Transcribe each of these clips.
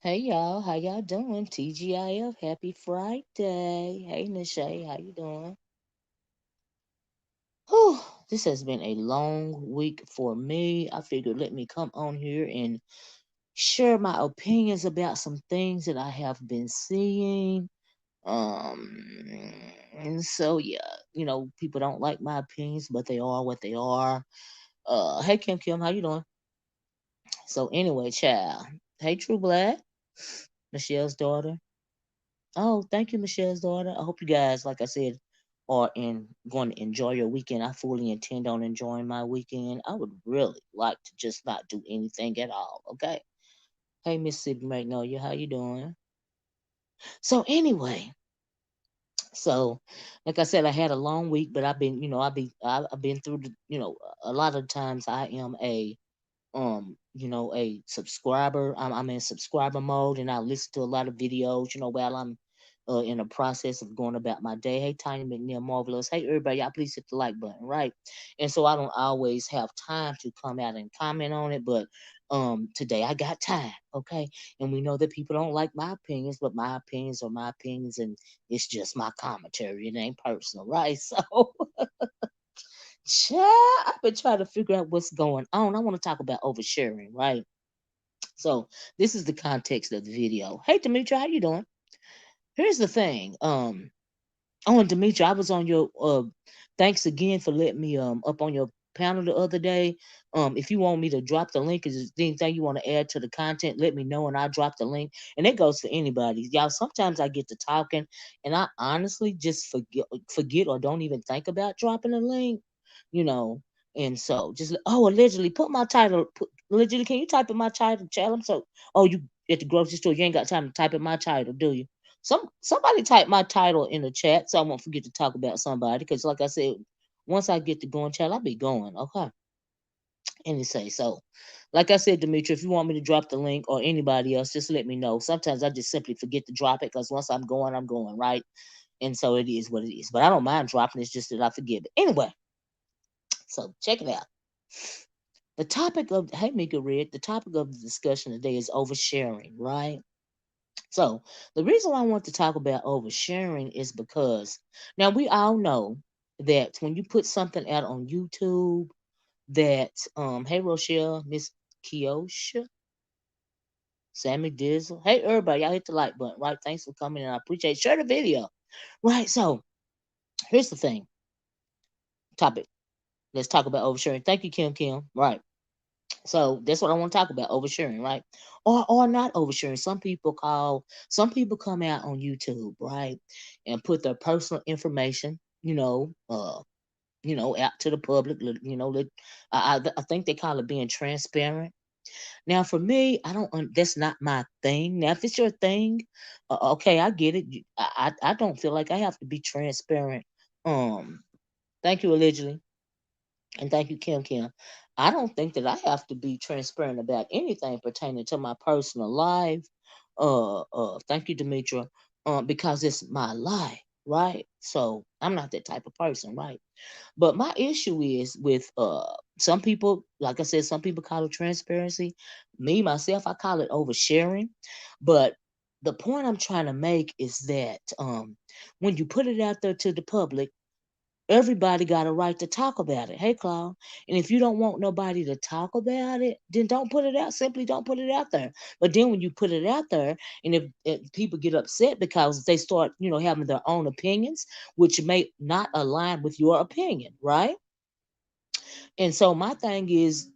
Hey y'all, how y'all doing? TGIF, happy Friday. Hey Nishay, how you doing? Whew, this has been a long week for me. I figured let me come on here and share my opinions about some things that I have been seeing. And so yeah, people don't like my opinions, but they are what they are. Hey Kim, how you doing? So anyway, child. Hey True Black, Michelle's daughter. Oh, thank you, Michelle's daughter. I hope you guys, like I said, are going to enjoy your weekend. I fully intend on enjoying my weekend. I would really like to just not do anything at all. Okay. Hey, Mississippi Magnolia, how you doing? So anyway, so like I said, I had a long week, but I've been, I've been through the, a lot of times I am a subscriber. I'm in subscriber mode, and I listen to a lot of videos, while I'm in the process of going about my day. Hey, Tiny McNeil, marvelous. Hey, everybody, y'all please hit the like button, right? And so I don't always have time to come out and comment on it, but today I got time, okay? And we know that people don't like my opinions, but my opinions are my opinions, and it's just my commentary. It ain't personal, right? So child, I've been trying to figure out what's going on. I want to talk about oversharing, right? So this is the context of the video. Hey, Demetri, how you doing? Here's the thing. Oh, and Demetri, I was on your. Thanks again for letting me up on your panel the other day. If you want me to drop the link, is there anything you want to add to the content, let me know and I'll drop the link. And that goes for anybody. Y'all, sometimes I get to talking and I honestly just forget or don't even think about dropping a link, you know. And so just allegedly put my title. Allegedly, can you type in my title, challenge? So, you at the grocery store, you ain't got time to type in my title, do you? Somebody type my title in the chat so I won't forget to talk about somebody. Because like I said, once I get to going, chat, I'll be going. Okay. And it say so. Like I said, Demetri, if you want me to drop the link or anybody else, just let me know. Sometimes I just simply forget to drop it because once I'm going, right? And so it is what it is. But I don't mind dropping. It's just that I forget. But anyway, so check it out. The topic of hey Mika Red, the topic of the discussion today is oversharing, right? So the reason why I want to talk about oversharing is because now we all know that when you put something out on YouTube that hey Rochelle, Miss Kiosha, Sammy Dizzle, hey everybody, y'all hit the like button, right? Thanks for coming and I appreciate it. Share the video. Right. So here's the thing. Topic. Let's talk about oversharing. Thank you, Kim. Right. So that's what I want to talk about, oversharing, right? Or not oversharing. Some people come out on YouTube, right, and put their personal information, out to the public. I think they call it being transparent. Now, for me, I don't. That's not my thing. Now, if it's your thing, okay, I get it. I don't feel like I have to be transparent. Um, thank you, allegedly. And thank you, Kim. I don't think that I have to be transparent about anything pertaining to my personal life. Thank you, Demetra. Because it's my life, right? So I'm not that type of person, right? But my issue is with some people, like I said, some people call it transparency. Me, myself, I call it oversharing. But the point I'm trying to make is that when you put it out there to the public, everybody got a right to talk about it. Hey, Claude. And if you don't want nobody to talk about it, then don't put it out. Simply don't put it out there. But then when you put it out there, and if people get upset because they start, having their own opinions, which may not align with your opinion, right? And so my thing is,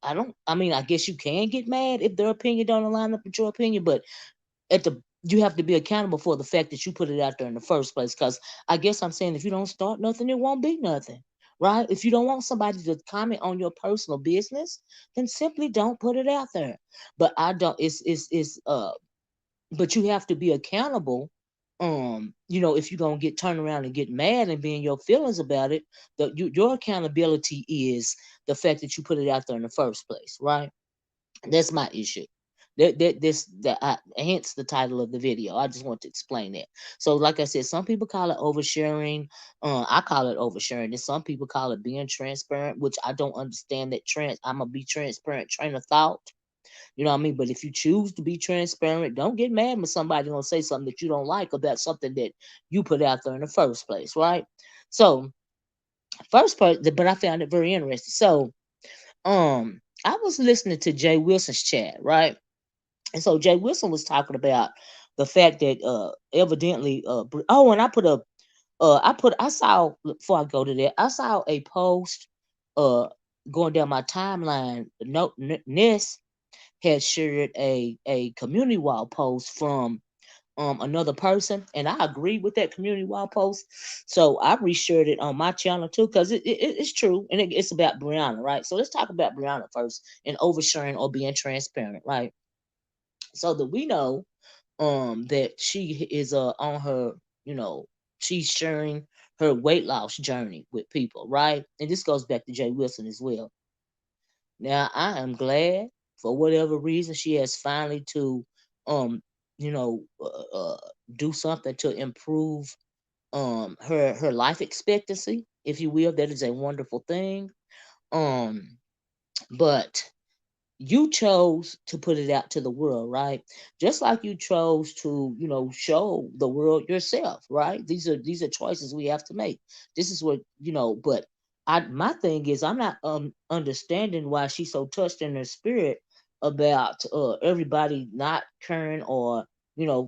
I mean, I guess you can get mad if their opinion don't align up with your opinion, but at the you have to be accountable for the fact that you put it out there in the first place. Because I guess I'm saying if you don't start nothing, it won't be nothing, right? If you don't want somebody to comment on your personal business, then simply don't put it out there. But I don't. It's but you have to be accountable. If you're gonna get turned around and get mad and be in your feelings about it, your accountability is the fact that you put it out there in the first place, right? That's my issue. Hence the title of the video. I just want to explain that. So, like I said, some people call it oversharing. I call it oversharing, and some people call it being transparent, which I don't understand. I'm gonna be transparent train of thought. You know what I mean? But if you choose to be transparent, don't get mad when somebody gonna say something that you don't like about something that you put out there in the first place, right? So, first part, but I found it very interesting. So, I was listening to Jay Wilson's chat, right? And so Jay Wilson was talking about the fact that evidently and I saw, before I go to that, I saw a post uh going down my timeline. No, Ness had shared a community wall post from another person, and I agree with that community wall post. So I reshared it on my channel too, because it's true, and it's about Brianna, right? So let's talk about Brianna first, and oversharing or being transparent, right? So that we know that she is on her, you know, she's sharing her weight loss journey with people, right? And this goes back to Jay Wilson as well. Now I am glad, for whatever reason, she has finally to um you know do something to improve her life expectancy, if you will. That is a wonderful thing. um but you chose to put it out to the world, right? Just like you chose to, show the world yourself, right? These are choices we have to make. This is what, but my thing is, I'm not understanding why she's so touched in her spirit about everybody not caring or,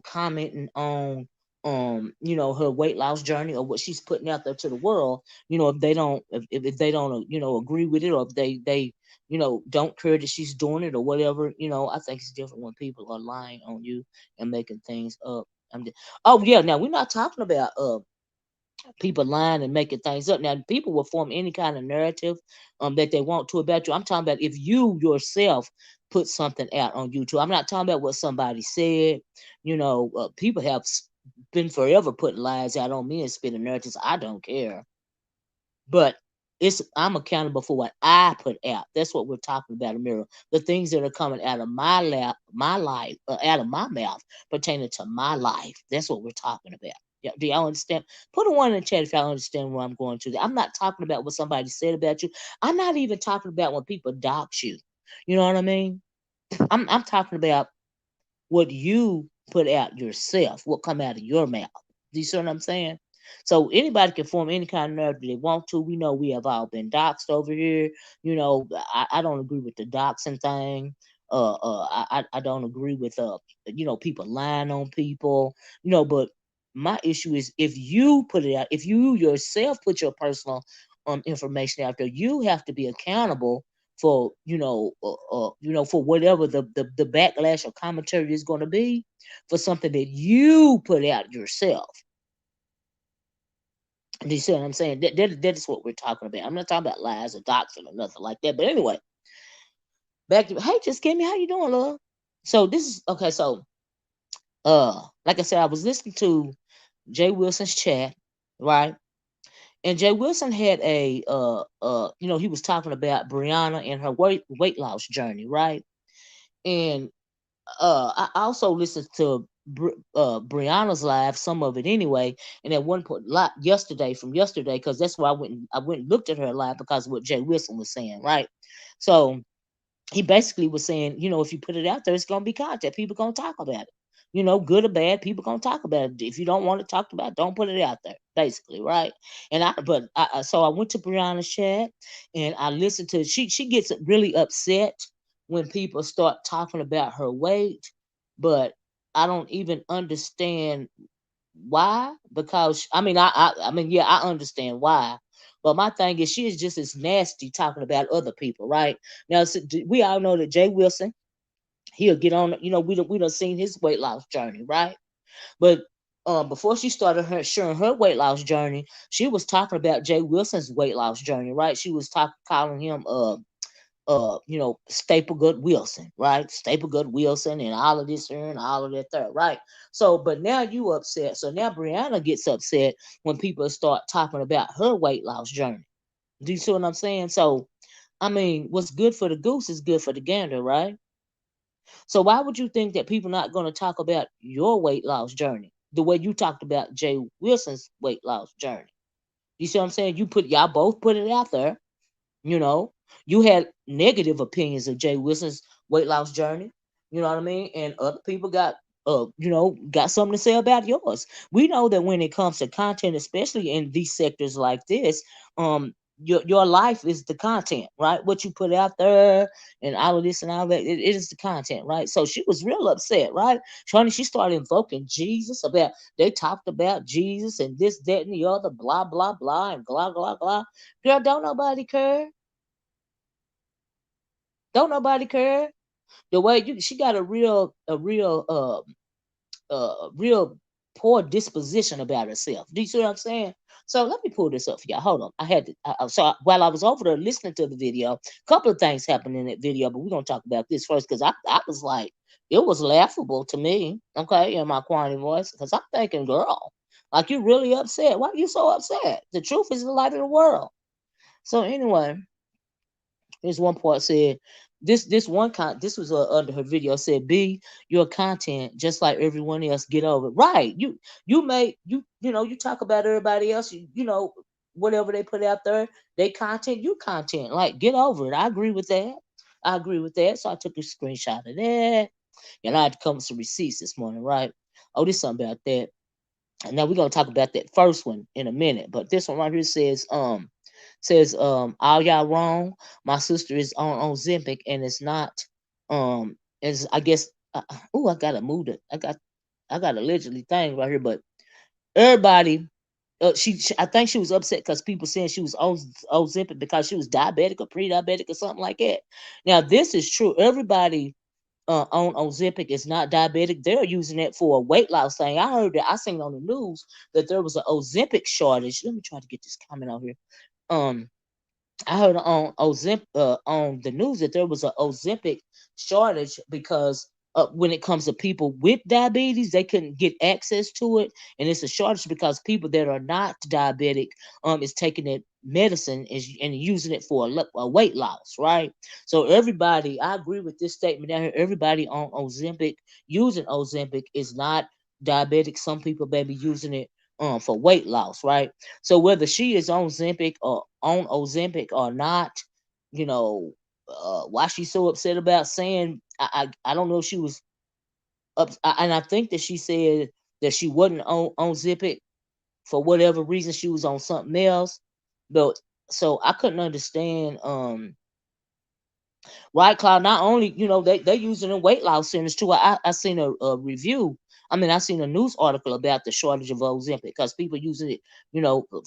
commenting on her weight loss journey or what she's putting out there to the world. If they don't, if they don't agree with it, or if they don't care that she's doing it or whatever. I think it's different when people are lying on you and making things up. Oh yeah, now we're not talking about people lying and making things up. Now people will form any kind of narrative that they want to about you. I'm talking about if you yourself put something out on YouTube. I'm not talking about what somebody said. People have been forever putting lies out on me and spinning narratives. I don't care. But I'm accountable for what I put out. That's what we're talking about, Amira. The things that are coming out of my life, out of my mouth, pertaining to my life. That's what we're talking about. Yeah, do y'all understand? Put a one in the chat if y'all understand where I'm going to. I'm not talking about what somebody said about you. I'm not even talking about when people dox you. You know what I mean? I'm talking about what you put out yourself, what come out of your mouth. Do you see what I'm saying? So anybody can form any kind of narrative they want to. We know we have all been doxxed over here. I don't agree with the doxing thing. I don't agree with people lying on people. But my issue is, if you put it out, if you yourself put your personal information out there, you have to be accountable for for whatever the backlash or commentary is going to be for something that you put out yourself. Do you see what I'm saying? That is what we're talking about. I'm not talking about lies or doctrine or nothing like that. But anyway, back to, hey, just Kimmy, how you doing, love? So this is okay. So like I said, I was listening to Jay Wilson's chat, right? And Jay Wilson had he was talking about Brianna and her weight loss journey, right? And I also listened to Brianna's live, some of it anyway, and at one point, lot from yesterday, because that's why I went and looked at her live, because of what Jay Wilson was saying, right? So he basically was saying, if you put it out there, it's gonna be content. People gonna talk about it. Good or bad, people gonna talk about it. If you don't want it talked about, don't put it out there. Basically, right? So I went to Brianna's chat and I listened to. She gets really upset when people start talking about her weight, but I don't even understand why. Because I mean, yeah, I understand why. But my thing is, she is just as nasty talking about other people, right? Now, we all know that Jay Wilson, he'll get on. We done seen his weight loss journey, right? But before she started sharing her weight loss journey, she was talking about Jay Wilson's weight loss journey, right? She was calling him Staplegood Wilson, right? Staplegood Wilson and all of this here and all of that there, right? So, but now you upset. So now Brianna gets upset when people start talking about her weight loss journey. Do you see what I'm saying? So, I mean, what's good for the goose is good for the gander, right? So why would you think that people not going to talk about your weight loss journey the way you talked about Jay Wilson's weight loss journey? You see what I'm saying? Y'all both put it out there. You know, you had negative opinions of Jay Wilson's weight loss journey. You know what I mean? And other people got something to say about yours. We know that when it comes to content, especially in these sectors like this, your life is the content, right? What you put out there and all of this and all that, it is the content, right? So she was real upset, right? Shani, she started invoking Jesus about they talked about Jesus and this, that, and the other, blah, blah, blah, and blah, blah, blah. Girl, don't nobody care. Don't nobody care. The way she got a real poor disposition about herself. Do you see what I'm saying? So let me pull this up for y'all. Hold on. I had to. While I was over there listening to the video, a couple of things happened in that video, but we're gonna talk about this first because I was like, it was laughable to me. Okay, in my quality voice, because I'm thinking, girl, like you really upset. Why are you so upset? The truth is the light of the world. So anyway, there's one part said this was under her video said, "B, your content just like everyone else. Get over it." Right? You talk about everybody else. Whatever they put out there, they content. You content. Like get over it. I agree with that. I agree with that. So I took a screenshot of that, and I had to come with some receipts this morning. Right? Oh, there's something about that. And now we're gonna talk about that first one in a minute. But this one right here says all y'all wrong. My sister is on Ozempic and it's not is I guess I gotta move it. I got allegedly thing right here, but everybody I think she was upset because people saying she was on Ozempic because she was diabetic or pre-diabetic or something like that. Now this is true. Everybody on Ozempic is not diabetic. They're using it for a weight loss thing. I heard that I seen on the news that there was an Ozempic shortage. Let me try to get this comment out here. Um, I heard on the news that there was an Ozempic shortage because when it comes to people with diabetes, they couldn't get access to it, and it's a shortage because people that are not diabetic is taking that medicine and using it for a weight loss, right? So everybody, I agree with this statement down here. Everybody on Ozempic using Ozempic is not diabetic. Some people may be using it for weight loss, right? So whether she is on Ozempic or not, why she's so upset about saying I don't know if she was up, and I think that she said that she wasn't on Ozempic for whatever reason. She was on something else, but so I couldn't understand. Right, Cloud. Not only they using in weight loss centers too. I seen a review. I mean, I seen a news article about the shortage of Ozempic because people using it,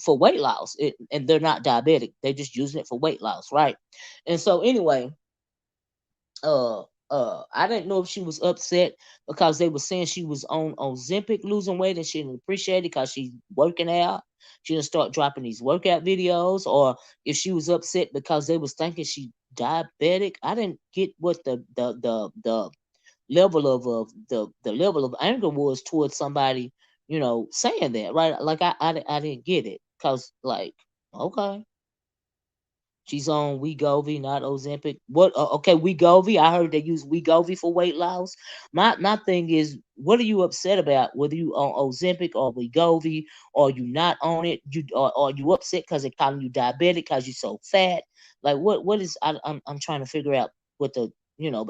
for weight loss, and they're not diabetic. They're just using it for weight loss, right? And so anyway, uh, I didn't know if she was upset because they were saying she was on Ozempic losing weight and she didn't appreciate it because she's working out. She didn't start dropping these workout videos, or if she was upset because they was thinking she diabetic. I didn't get what the level of the level of anger was towards somebody, saying that, right? Like I didn't get it because like okay. She's on Wegovy, not Ozempic. What? Okay, Wegovy. I heard they use Wegovy for weight loss. My thing is, what are you upset about? Whether you on Ozempic or Wegovy, or you not on it, or you upset because they calling you diabetic because you're so fat. Like what is? I'm trying to figure out what But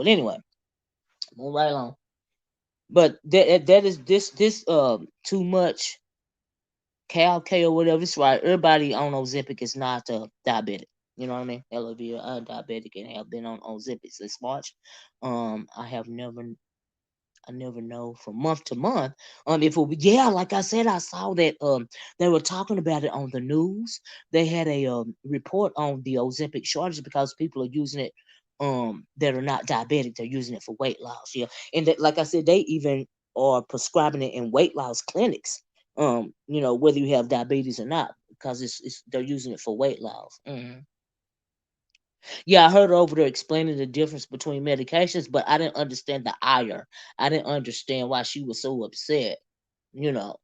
anyway, move right along. But that is this too much K or whatever. It's right. Everybody on Ozempic is not diabetic. You know what I mean? LOV diabetic and have been on Ozempic since March. I have never. I never know from month to month. If it, yeah, like I said, I saw that they were talking about it on the news. They had a report on the Ozempic shortage because people are using it that are not diabetic. They're using it for weight loss. Yeah, and that, like I said, they even are prescribing it in weight loss clinics. Whether you have diabetes or not, because it's they're using it for weight loss. Yeah, I heard her over there explaining the difference between medications, but I didn't understand the ire. I didn't understand why she was so upset, you know.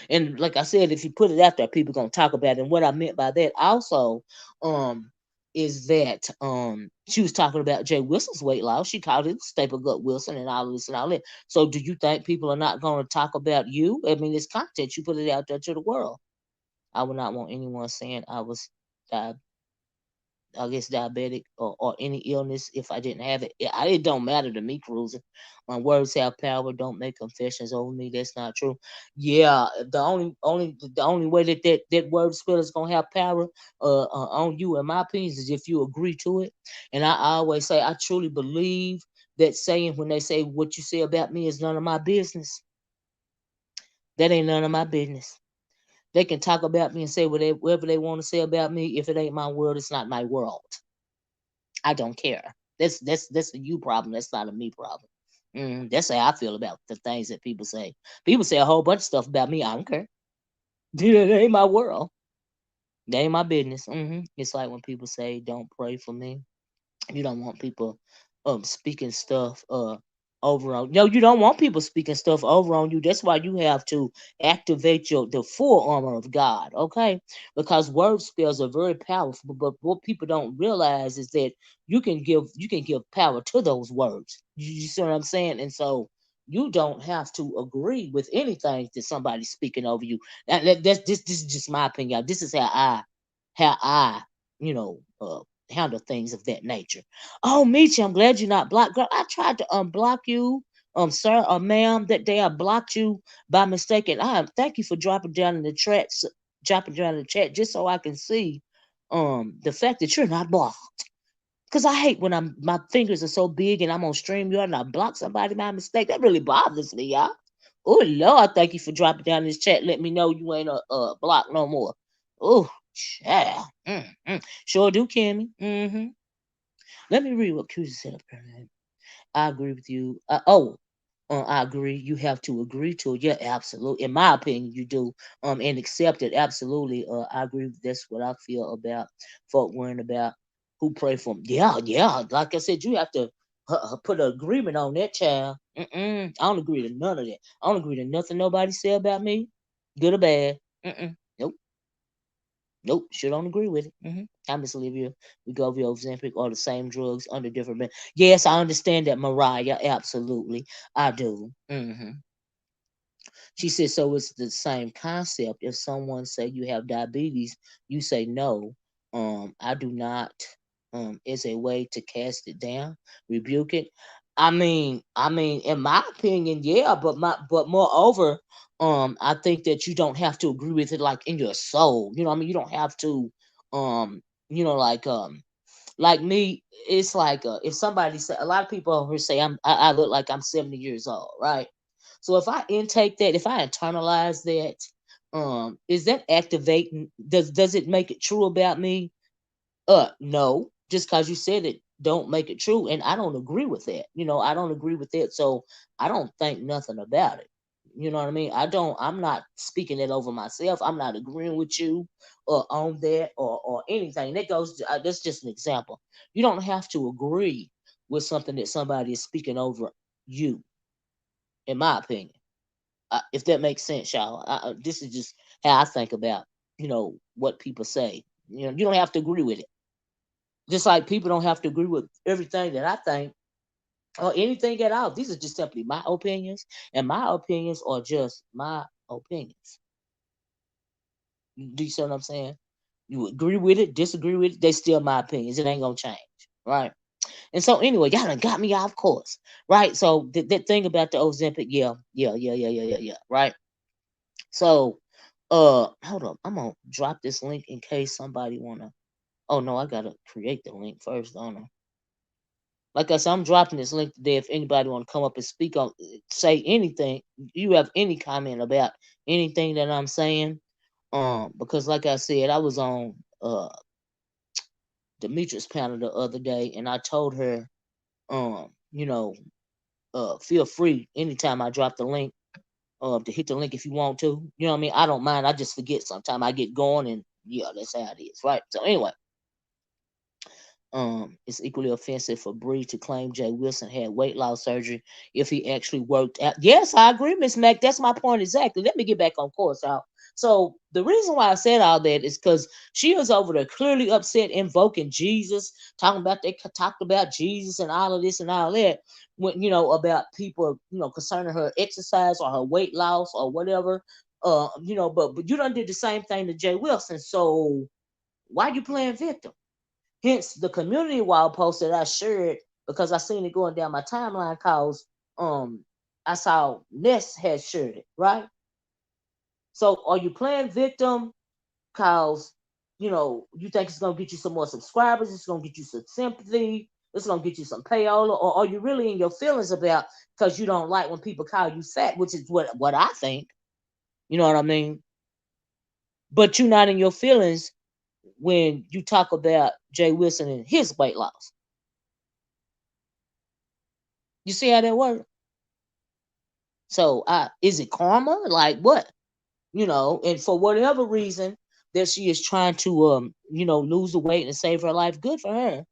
And like I said, if you put it out there, people gonna talk about it. And what I meant by that also, is that she was talking about Jay Wilson's weight loss. She called it staple gut Wilson and all this and all that. So do you think people are not gonna talk about you? I mean, it's content. You put it out there to the world. I would not want anyone saying I was I guess diabetic or any illness if I didn't have it. It don't matter to me, cruising. My words have power. Don't make confessions over me. That's not true. Yeah, the only way that word spell is gonna have power on you, in my opinion, is if you agree to it. And I always say I truly believe that saying when they say what you say about me is none of my business. That ain't none of my business. They can talk about me and say whatever they want to say about me. If it ain't my world, it's not my world. I don't care. That's a you problem. That's not a me problem. That's how I feel about the things that people say. People say a whole bunch of stuff about me. I don't care. It ain't my world. That ain't my business. It's like when people say, "Don't pray for me." You don't want people speaking stuff over on. No, you don't want people speaking stuff over on you. That's why you have to activate the full armor of God, okay? Because word spells are very powerful, but what people don't realize is that you can give power to those words. You see what I'm saying? And so you don't have to agree with anything that somebody's speaking over you. This is just my opinion. This is how I you know handle things of that nature. Oh, Michi, I'm glad you're not blocked. Girl, I tried to unblock you, sir or ma'am, that day I blocked you by mistake. And thank you for dropping down in the chat just so I can see the fact that you're not blocked. Cause I hate when my fingers are so big and I'm on StreamYard and I block somebody by mistake. That really bothers me, y'all. Oh Lord, thank you for dropping down in this chat. Let me know you ain't a block no more. Oh, child. Sure do, Kimmy. Let me read what Cusa said up there. I agree with you. I agree. You have to agree to it. Yeah, absolutely. In my opinion, you do. And accept it. Absolutely. I agree. That's what I feel about folk worrying about who pray for them. Yeah, yeah. Like I said, you have to put an agreement on that, child. I don't agree to none of that. I don't agree to nothing nobody say about me, good or bad. Nope. Nope, sure don't agree with it. I'm Miss Olivia. We go over Ozempic or the same drugs under different men. Yes, I understand that, Mariah. Absolutely, I do. She said, so it's the same concept. If someone say you have diabetes, you say no. I do not. Is a way to cast it down, rebuke it. In my opinion, yeah. But moreover, I think that you don't have to agree with it like in your soul. You know, what I mean, you don't have to, um, like me. It's like if somebody say, a lot of people over here say I look like I'm 70 years old, right? So if I intake that, if I internalize that, is that activating? Does it make it true about me? No. Just because you said it, don't make it true, and I don't agree with that. I don't agree with that, so I don't think nothing about it. You know what I mean? I'm not speaking it over myself. I'm not agreeing with you or on that or anything. That goes. That's just an example. You don't have to agree with something that somebody is speaking over you, in my opinion. If that makes sense, y'all. This is just how I think about what people say. You don't have to agree with it. Just like people don't have to agree with everything that I think or anything at all. These are just simply my opinions, and my opinions are just my opinions. Do you see what I'm saying? You agree with it, disagree with it, they still my opinions. It ain't gonna change, right? And so anyway, y'all done got me off course, right? So that thing about the Ozempic, yeah, right? So, hold up, I'm gonna drop this link in case somebody wanna. Oh no, I gotta create the link first, don't I? Like I said, I'm dropping this link today. If anybody want to come up and speak on, say anything, you have any comment about anything that I'm saying, because like I said, I was on Demetrius panel the other day, and I told her, you know, feel free anytime I drop the link, to hit the link if you want to. You know what I mean? I don't mind. I just forget sometimes. I get going, and yeah, that's how it is, right? So anyway, it's equally offensive for Bree to claim Jay Wilson had weight loss surgery if he actually worked out. Yes, I agree, Miss Mac. That's my point exactly. Let me get back on course, y'all. So the reason why I said all that is because she was over there clearly upset, invoking Jesus, talking about they talked about Jesus and all of this and all that. When about people, concerning her exercise or her weight loss or whatever. But you done did the same thing to Jay Wilson. So why you playing victim? Hence the community wall post that I shared, because I seen it going down my timeline, cause I saw Ness had shared it, right? So are you playing victim cause you think it's gonna get you some more subscribers, it's gonna get you some sympathy, it's gonna get you some payola, or are you really in your feelings about because you don't like when people call you fat, which is what I think, you know what I mean? But you're not in your feelings when you talk about Jay Wilson and his weight loss. You see how that works? So is it karma? Like what? And for whatever reason that she is trying to lose the weight and save her life, good for her.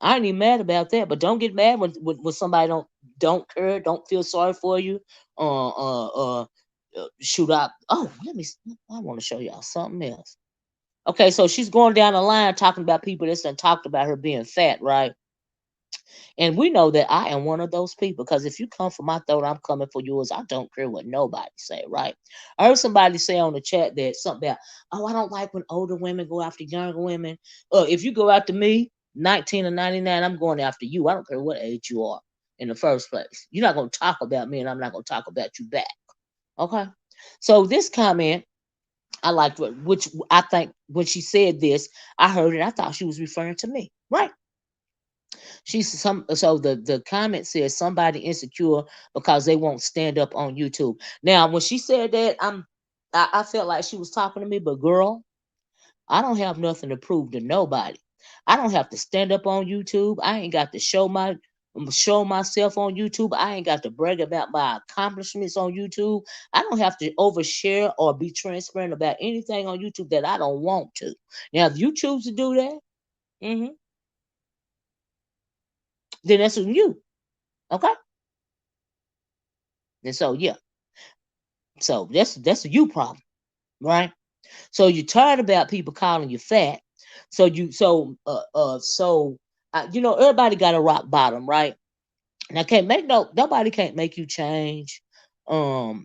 I ain't even mad about that. But don't get mad when somebody don't care, don't feel sorry for you. Shoot up. Oh, I want to show y'all something else. Okay, so she's going down the line talking about people that's done talked about her being fat, right? And we know that I am one of those people, because if you come for my throat, I'm coming for yours. I don't care what nobody say, right? I heard somebody say on the chat that something about, oh, I don't like when older women go after younger women. If you go after me, 19 or 99, I'm going after you. I don't care what age you are in the first place. You're not going to talk about me, and I'm not going to talk about you back. Okay? So this comment, I liked, which I think when she said this, I heard it. I thought she was referring to me, right? The comment says somebody insecure because they won't stand up on YouTube. Now, when she said that, I felt like she was talking to me, but girl, I don't have nothing to prove to nobody. I don't have to stand up on YouTube. I ain't got to show myself on YouTube. I ain't got to brag about my accomplishments on YouTube. I don't have to overshare or be transparent about anything on YouTube that I don't want to. Now, if you choose to do that, then that's on you. Okay? And so yeah. So that's a you problem, right? So you're tired about people calling you fat. Everybody got a rock bottom, right? Now can't make nobody can't make you change, until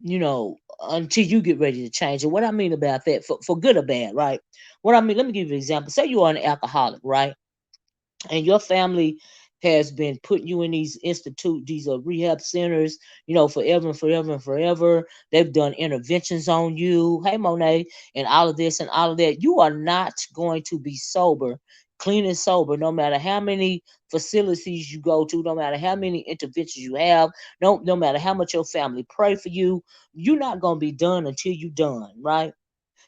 you get ready to change. And what I mean about that, for good or bad, right? What I mean, let me give you an example. Say you are an alcoholic, right? And your family has been putting you in these rehab centers, forever and forever and forever. They've done interventions on you, hey Monet, and all of this and all of that. You are not going to be sober, clean and sober, no matter how many facilities you go to, no matter how many interventions you have, no matter how much your family pray for you. You're not going to be done until you're done, right?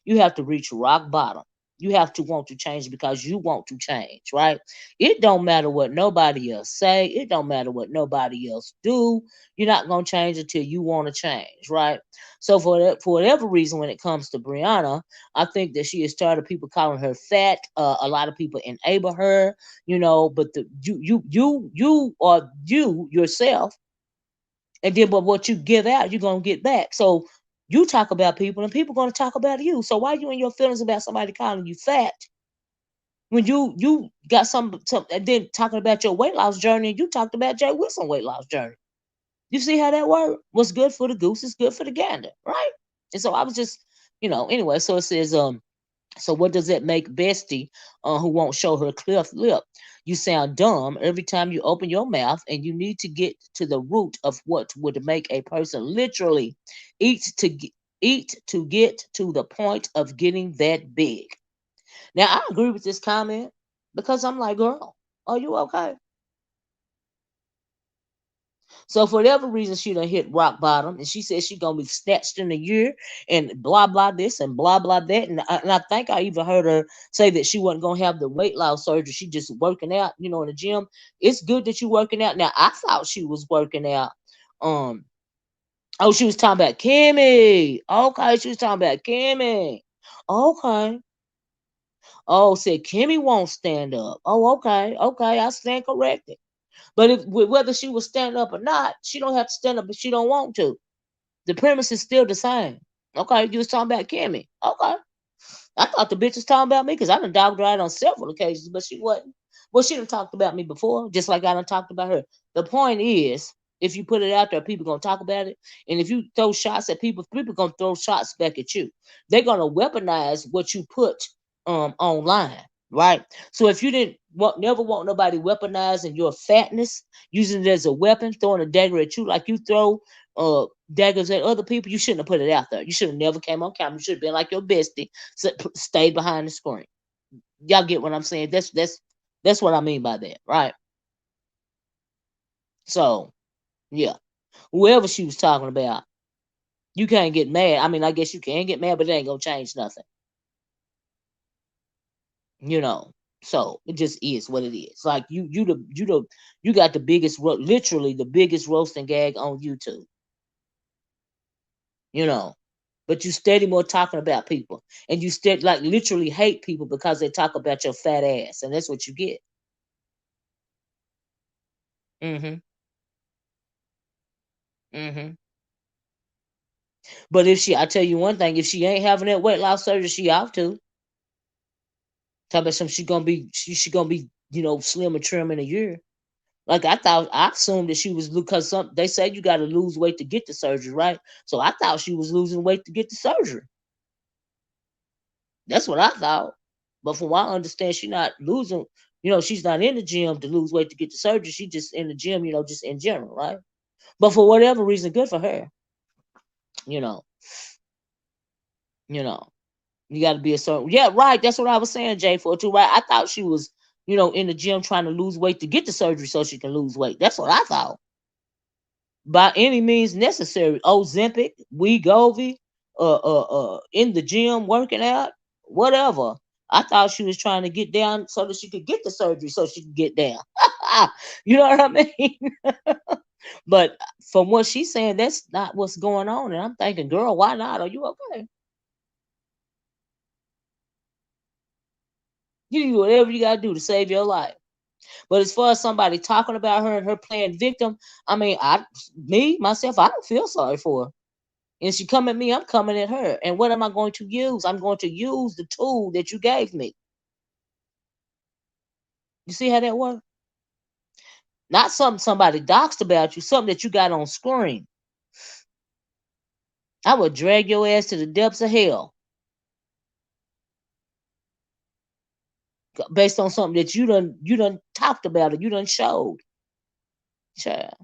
You have to reach rock bottom. You have to want to change because you want to change, right? It don't matter what nobody else say. It don't matter what nobody else do. You're not gonna change until you want to change, right? So for whatever reason, when it comes to Brianna, I think that she has started people calling her fat. A lot of people enable her, but you are you yourself, and then but what you give out, you're gonna get back. So you talk about people, and people gonna talk about you. So why you in your feelings about somebody calling you fat when you got some and then talking about your weight loss journey? You talked about Jay Wilson weight loss journey. You see how that worked? What's good for the goose is good for the gander, right? And so I was just, anyway. So it says, so what does that make Bestie, who won't show her cleft lip? You sound dumb every time you open your mouth, and you need to get to the root of what would make a person literally eat to get to the point of getting that big. Now I agree with this comment because I'm like, girl, are you okay? So for whatever reason, she done hit rock bottom, and she said she gonna be snatched in a year, and blah blah this and blah blah that. And I think I even heard her say that she wasn't gonna have the weight loss surgery. She just working out, in the gym. It's good that you working out. Now I thought she was working out. Um, oh, she was talking about Kimmy. Okay, she was talking about Kimmy. Okay. Oh, said Kimmy won't stand up. Oh, okay, okay, I stand corrected. But whether she will stand up or not, she don't have to stand up if she don't want to. The premise is still the same. Okay, you was talking about Kimmy. Okay. I thought the bitch was talking about me because I done dogged her out on several occasions, but she wasn't. Well, she done talked about me before, just like I done talked about her. The point is, if you put it out there, people gonna talk about it. And if you throw shots at people gonna throw shots back at you. They're gonna weaponize what you put online, right? So if you didn't never want nobody weaponizing your fatness, using it as a weapon, throwing a dagger at you like you throw daggers at other people, you shouldn't have put it out there. You should have never came on camera. You should have been like your bestie, stayed behind the screen. Y'all get what I'm saying? That's what I mean by that, right? So yeah, whoever she was talking about, you can't get mad. I mean, I guess you can get mad, but it ain't gonna change nothing. So it just is what it is. Like you got the biggest, literally the biggest roasting gag on YouTube. you know but you steady more talking about people, and you steady like literally hate people because they talk about your fat ass, and that's what you get. hmm hmm but I tell you one thing, if she ain't having that weight loss surgery, she ought to talk about some. She gonna be slim and trim in a year. Like I assumed that she was, because they say you got to lose weight to get the surgery, right? So I thought she was losing weight to get the surgery. That's what I thought. But from what I understand, she's not losing. She's not in the gym to lose weight to get the surgery. She just in the gym, just in general, right? But for whatever reason, good for her. You know, you know, you got to be a certain. Yeah, right. That's what I was saying, Jay, for too, right? I thought she was, in the gym trying to lose weight to get the surgery so she can lose weight. That's what I thought. By any means necessary. Ozempic, Wegovy, in the gym working out, whatever. I thought she was trying to get down so that she could get the surgery so she could get down. You know what I mean? But from what she's saying, that's not what's going on. And I'm thinking, girl, why not? Are you okay? You do whatever you gotta do to save your life. But as far as somebody talking about her and her playing victim, I mean, myself, I don't feel sorry for her. And she come at me, I'm coming at her. And what am I going to use? I'm going to use the tool that you gave me. You see how that works? Not something somebody doxed about you, something that you got on screen. I would drag your ass to the depths of hell based on something that you done talked about or you done showed. Child.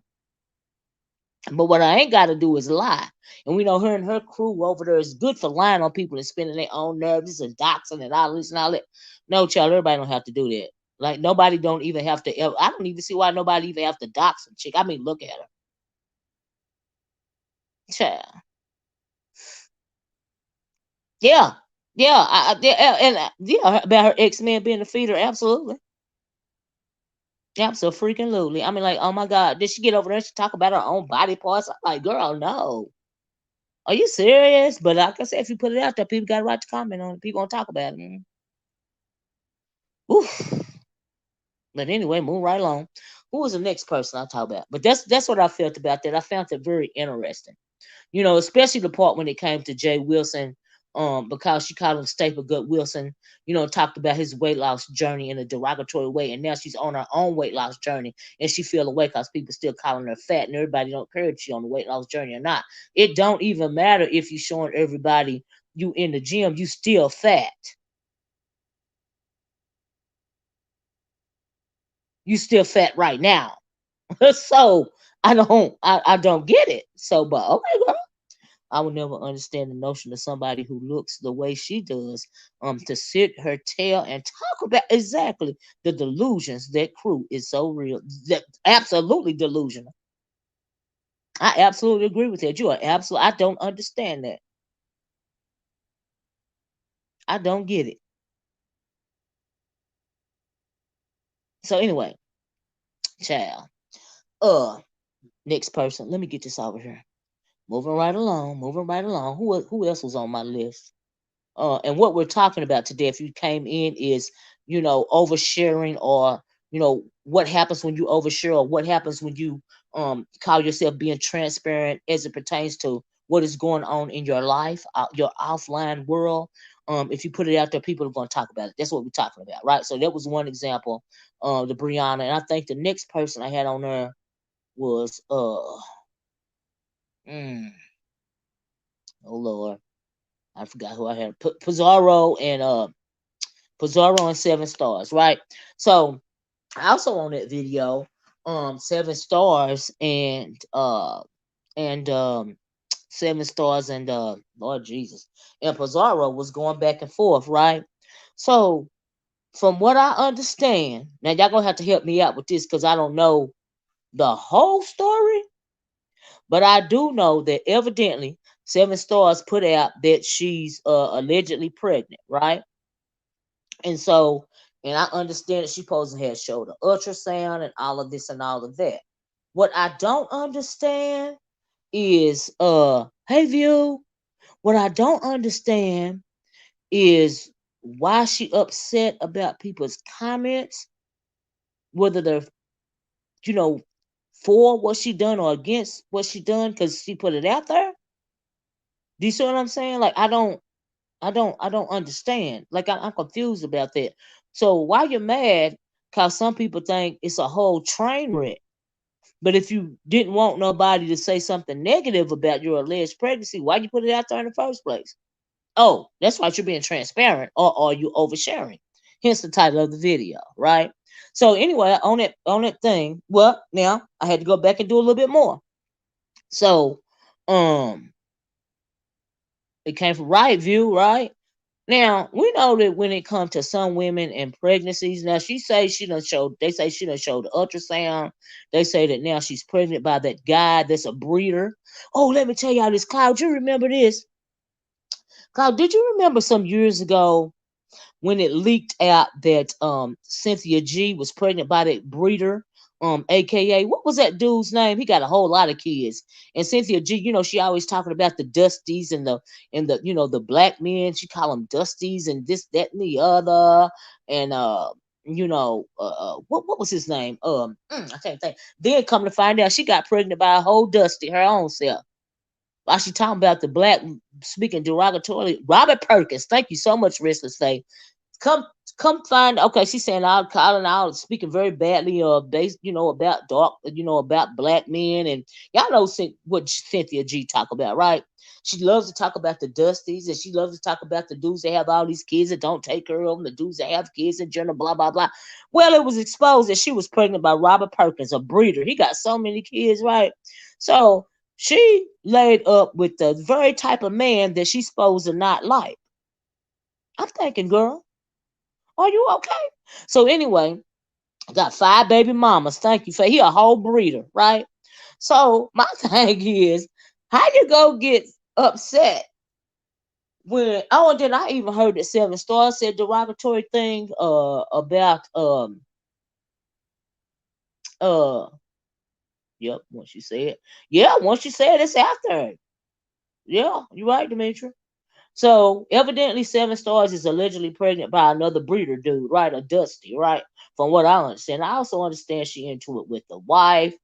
But what I ain't got to do is lie. And we know her and her crew over there is good for lying on people and spending their own nerves and doxing and all this and all that. No, child, everybody don't have to do that. Like nobody don't even have to. I don't even see why nobody even have to dox a chick. I mean, look at her, child. Yeah, yeah, yeah, and yeah, about her ex man being a feeder. Absolutely, absolutely. I mean, like, oh my God, did she get over there? She talk about her own body parts. I'm like, girl, no. Are you serious? But like I said, if you put it out there, people got a right to comment on it. People gonna talk about it. Oof. But anyway, move right along. Who was the next person I talk about? But that's what I felt about that. I found it very interesting. Especially the part when it came to Jay Wilson, because she called him Staple Gut Wilson, talked about his weight loss journey in a derogatory way, and now she's on her own weight loss journey, and she feel away because people still calling her fat, and everybody don't care if she on the weight loss journey or not. It don't even matter if you showing everybody you in the gym, you still fat. You still fat right now. So I don't get it. So, but okay, girl. I would never understand the notion of somebody who looks the way she does, to sit her tail and talk about exactly the delusions that crew is so real. That absolutely delusional. I absolutely agree with that. You are absolutely. I don't understand that. I don't get it. So anyway, child. Uh, next person. Let me get this over here. Moving right along. Moving right along. Who else was on my list? And what we're talking about today, if you came in, is oversharing, or what happens when you overshare, or what happens when you call yourself being transparent as it pertains to what is going on in your life, your offline world. If you put it out there, people are going to talk about it. That's what we're talking about, right? So that was one example, the Brianna, and I think the next person I had on there was mm, oh Lord, I forgot who I had. Pizzaro and Pizzaro and 7 stars, right? So also on that video, 7 stars and 7 stars and Lord Jesus and Pizzaro was going back and forth, right? So from what I understand, now y'all gonna have to help me out with this because I don't know the whole story, but I do know that evidently 7 stars put out that she's allegedly pregnant, right? And so, and I understand that she supposed to have showed an ultrasound and all of this and all of that. What I don't understand is, hey View, what I don't understand is why she upset about people's comments, whether they're, you know, for what she done or against what she done, because she put it out there. Do you see what I'm saying? Like I don't understand. Like I'm confused about that. So why you're mad? Cause some people think it's a whole train wreck. But if you didn't want nobody to say something negative about your alleged pregnancy, why you put it out there in the first place? Oh, that's why you're being transparent, or are you oversharing? Hence the title of the video, right? So anyway, on that thing, well, now I had to go back and do a little bit more. So, um, it came from Right View, right? Now we know that when it comes to some women and pregnancies, now she say she done showed. They say she done showed the ultrasound. They say that now she's pregnant by that guy that's a breeder. Oh, let me tell y'all this, Cloud. You remember this, Cloud? Did you remember some years ago when it leaked out that Cynthia G was pregnant by that breeder, aka what was that dude's name? He got a whole lot of kids. And Cynthia G, she always talking about the Dusties and the the black men. She call them Dusties and this, that, and the other. And what was his name? I can't think. Then come to find out she got pregnant by a whole Dusty, her own self. While she talking about the black, speaking derogatorily, Robert Perkins. Thank you so much, Restless Faith. Come come find, okay, she's saying out calling out, speaking very badly of base, about dark, about black men. And y'all know what Cynthia G talk about, right? She loves to talk about the Dusties, and she loves to talk about the dudes that have all these kids that don't take care of them, the dudes that have kids in general, blah blah blah. Well, it was exposed that she was pregnant by Robert Perkins, a breeder. He got so many kids, right? So she laid up with the very type of man that she's supposed to not like. I'm thinking, girl, are you okay? So anyway, got 5 baby mamas. Thank you for, he a whole breeder, right? So my thing is, how you go get upset when, oh, and then I even heard that 7 stars said derogatory thing about uh yep, once you say it. Yeah, once you say it, it's after. Yeah, you're right, Demetri. So evidently, 7 stars is allegedly pregnant by another breeder dude, right? A Dusty, right? From what I understand. I also understand she into it with the wife.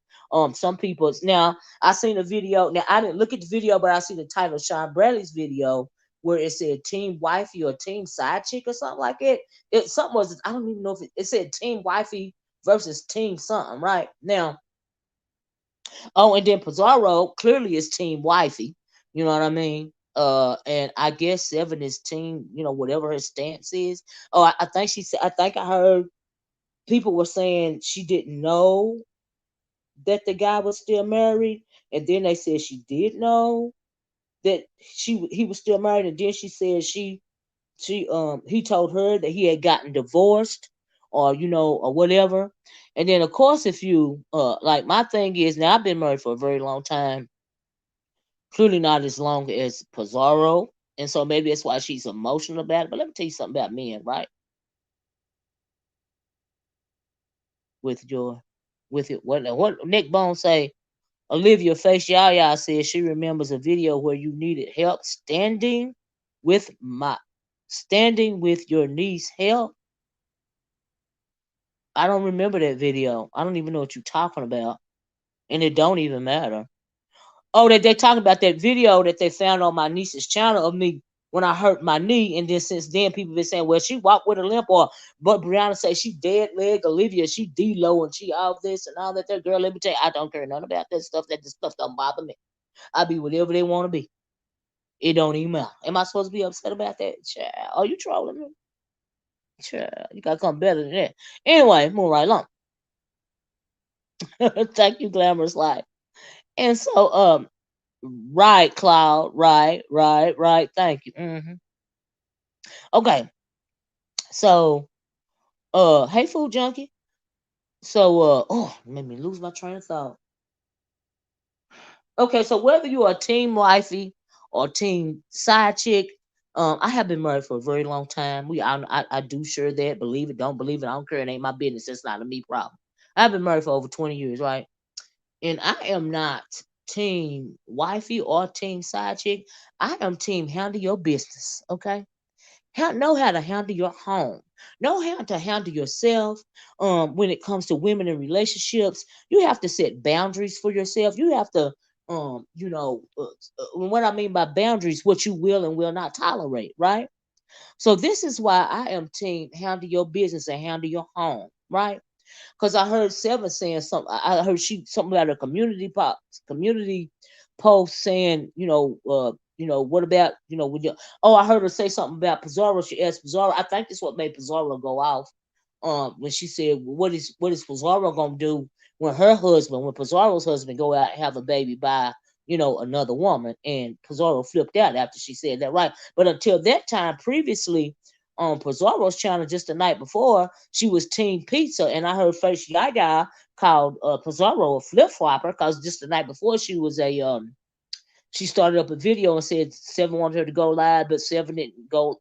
Some people now I seen a video. Now I didn't look at the video, but I see the title of Sean Bradley's video where it said Team Wifey or Team Side Chick or something like it. It something was, I don't even know if it said Team Wifey versus Team something, right? Now, oh, and then Pizzaro clearly is Team Wifey. You know what I mean? And I guess 7 is team, whatever his stance is. Oh, I think she said, I think I heard people were saying she didn't know that the guy was still married. And then they said she did know that he was still married. And then she said he told her that he had gotten divorced, or or whatever. And then of course, if you like, my thing is, now I've been married for a very long time, clearly not as long as Pizzaro, and so maybe that's why she's emotional about it. But let me tell you something about men, right? With your, with it, what Nick Bone say? Olivia Face Yaya says she remembers a video where you needed help with my standing with your niece help. I don't remember that video. I don't even know what you're talking about. And it don't even matter. Oh, they talking about that video that they found on my niece's channel of me when I hurt my knee, and then since then people been saying, well, she walked with a limp, or but Brianna say she dead leg, Olivia she D-low and she all this and all that. That girl, let me tell you, I don't care nothing about that stuff. That this stuff don't bother me. I be whatever they want to be. It don't even matter. Am I supposed to be upset about that? Child, are you trolling me? Child, you gotta come better than that. Anyway, move right along. Thank you, glamorous life. And so, right, Cloud, right. Thank you. Okay, so, hey, food junkie. So, oh, made me lose my train of thought. Okay, so whether you are team wifey or team side chick, I have been married for a very long time. I do share that. Believe it, don't believe it, I don't care. It ain't my business. It's not a me problem. I've been married for over 20 years, right? And I am not team wifey or team side chick. I am team handle your business. Okay. Know how to handle your home. Know how to handle yourself. When it comes to women in relationships, you have to set boundaries for yourself. You have to, what I mean by boundaries, what you will and will not tolerate, right? So this is why I am team handle your business and handle your home, right? Because I heard Seven saying something. I heard she something about a community post saying, what about, when you, oh, I heard her say something about Pizzaro. She asked Pizzaro. I think that's what made Pizzaro go off. When she said, what is Pizzaro gonna do when when Pizzaro's husband go out and have a baby by, another woman? And Pizzaro flipped out after she said that, right? But until that time, previously, on Pizzaro's channel just the night before, she was Team Pizza, and I heard Face Yaya called Pizzaro a flip flopper because just the night before she started up a video and said Seven wanted her to go live, but Seven didn't go.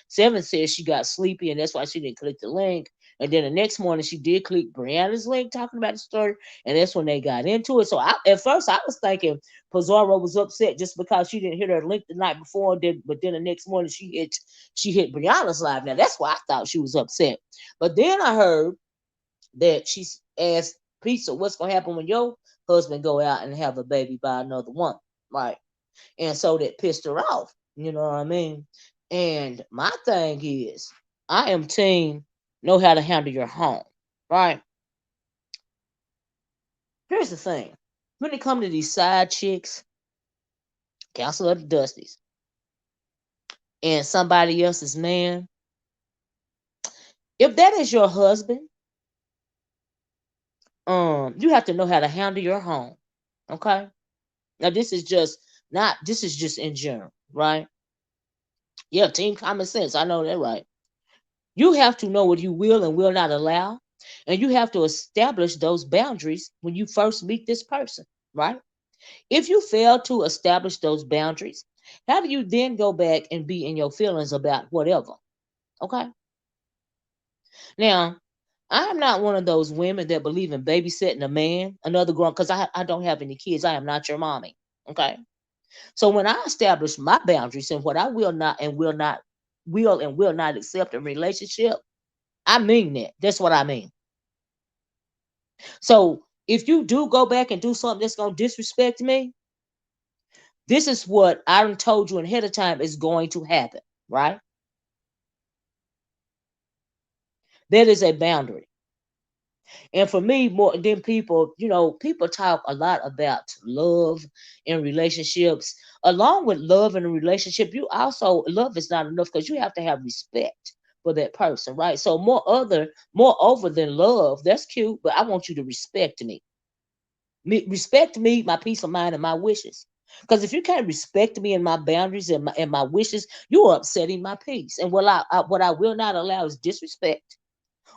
Seven said she got sleepy and that's why she didn't click the link. And then the next morning she did click Brianna's link talking about the story, and that's when they got into it. So at first I was thinking Pizzaro was upset just because she didn't hit her link the night before, but then the next morning she hit Brianna's live. Now that's why I thought she was upset. But then I heard that she asked Pizza, what's gonna happen when your husband go out and have a baby by another woman, right? And so that pissed her off. You know what I mean? And my thing is, I am team know how to handle your home, right? Here's the thing. When it comes to these side chicks, Council of the Dusties, and somebody else's man, if that is your husband, you have to know how to handle your home. Okay? Now this is just in general, right? Yeah, team common sense. I know that, right? You have to know what you will and will not allow, and you have to establish those boundaries when you first meet this person, right? If you fail to establish those boundaries, how do you then go back and be in your feelings about whatever? Okay. Now, I'm not one of those women that believe in babysitting a man, another grown, because I don't have any kids. I am not your mommy. Okay. So when I establish my boundaries and what I will not accept in relationship, I mean that. That's what I mean. So if you do go back and do something that's gonna disrespect me, this is what I done told you ahead of time is going to happen, right? That is a boundary. And for me, more than people, people talk a lot about love in relationships. Along with love in a relationship, you also love is not enough because you have to have respect for that person, right? So more over than love, that's cute, but I want you to respect respect me, my peace of mind, and my wishes. Because if you can't respect me and my boundaries and my wishes, you are upsetting my peace. And what I will not allow is disrespect.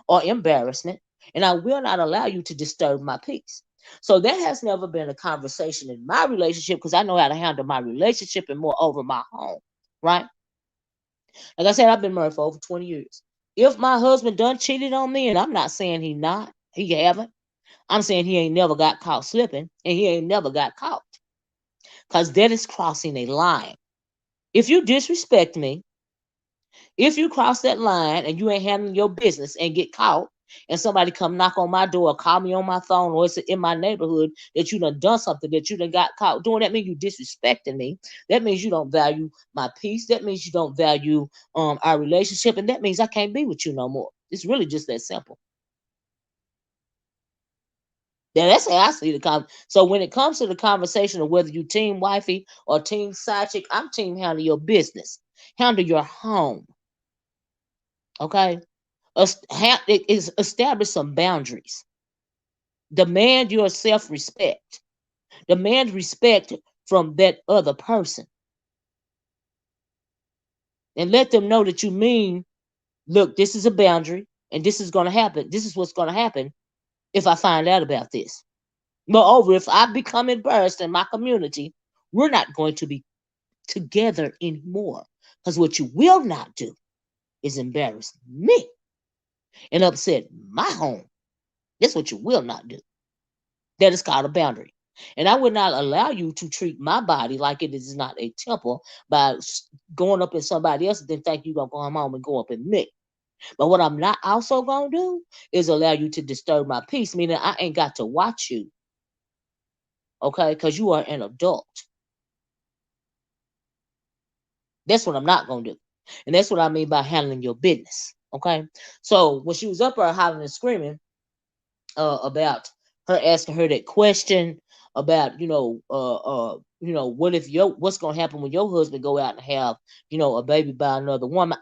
or embarrassment, and I will not allow you to disturb my peace. So that has never been a conversation in my relationship because I know how to handle my relationship and moreover my home, right? Like I said, I've been married for over 20 years. If my husband done cheated on me, and I'm not saying he haven't. I'm saying he ain't never got caught slipping, and he ain't never got caught. Because that is crossing a line. If you disrespect me, if you cross that line and you ain't handling your business and get caught, and somebody come knock on my door, or call me on my phone, or it's in my neighborhood that you done something that you done got caught doing, that means you disrespecting me. That means you don't value my peace. That means you don't value our relationship, and that means I can't be with you no more. It's really just that simple. Yeah, that's how I see the So when it comes to the conversation of whether you team wifey or team side chick, I'm team handle your business, handle your home. Okay, establish some boundaries. Demand your self-respect. Demand respect from that other person, and let them know that you mean, look, this is a boundary, and this is going to happen. This is what's going to happen if I find out about this. Moreover, if I become embarrassed in my community, we're not going to be together anymore. Because what you will not do is embarrass me and upset my home. That's what you will not do. That is called a boundary. And I would not allow you to treat my body like it is not a temple by going up in somebody else and then think you're going to go home and go up in me. But what I'm not also going to do is allow you to disturb my peace, meaning I ain't got to watch you, okay, because you are an adult. That's what I'm not going to do. And that's what I mean by handling your business, okay? So when she was up there hollering and screaming about her asking her that question about what if what's gonna happen when your husband go out and have a baby by another woman.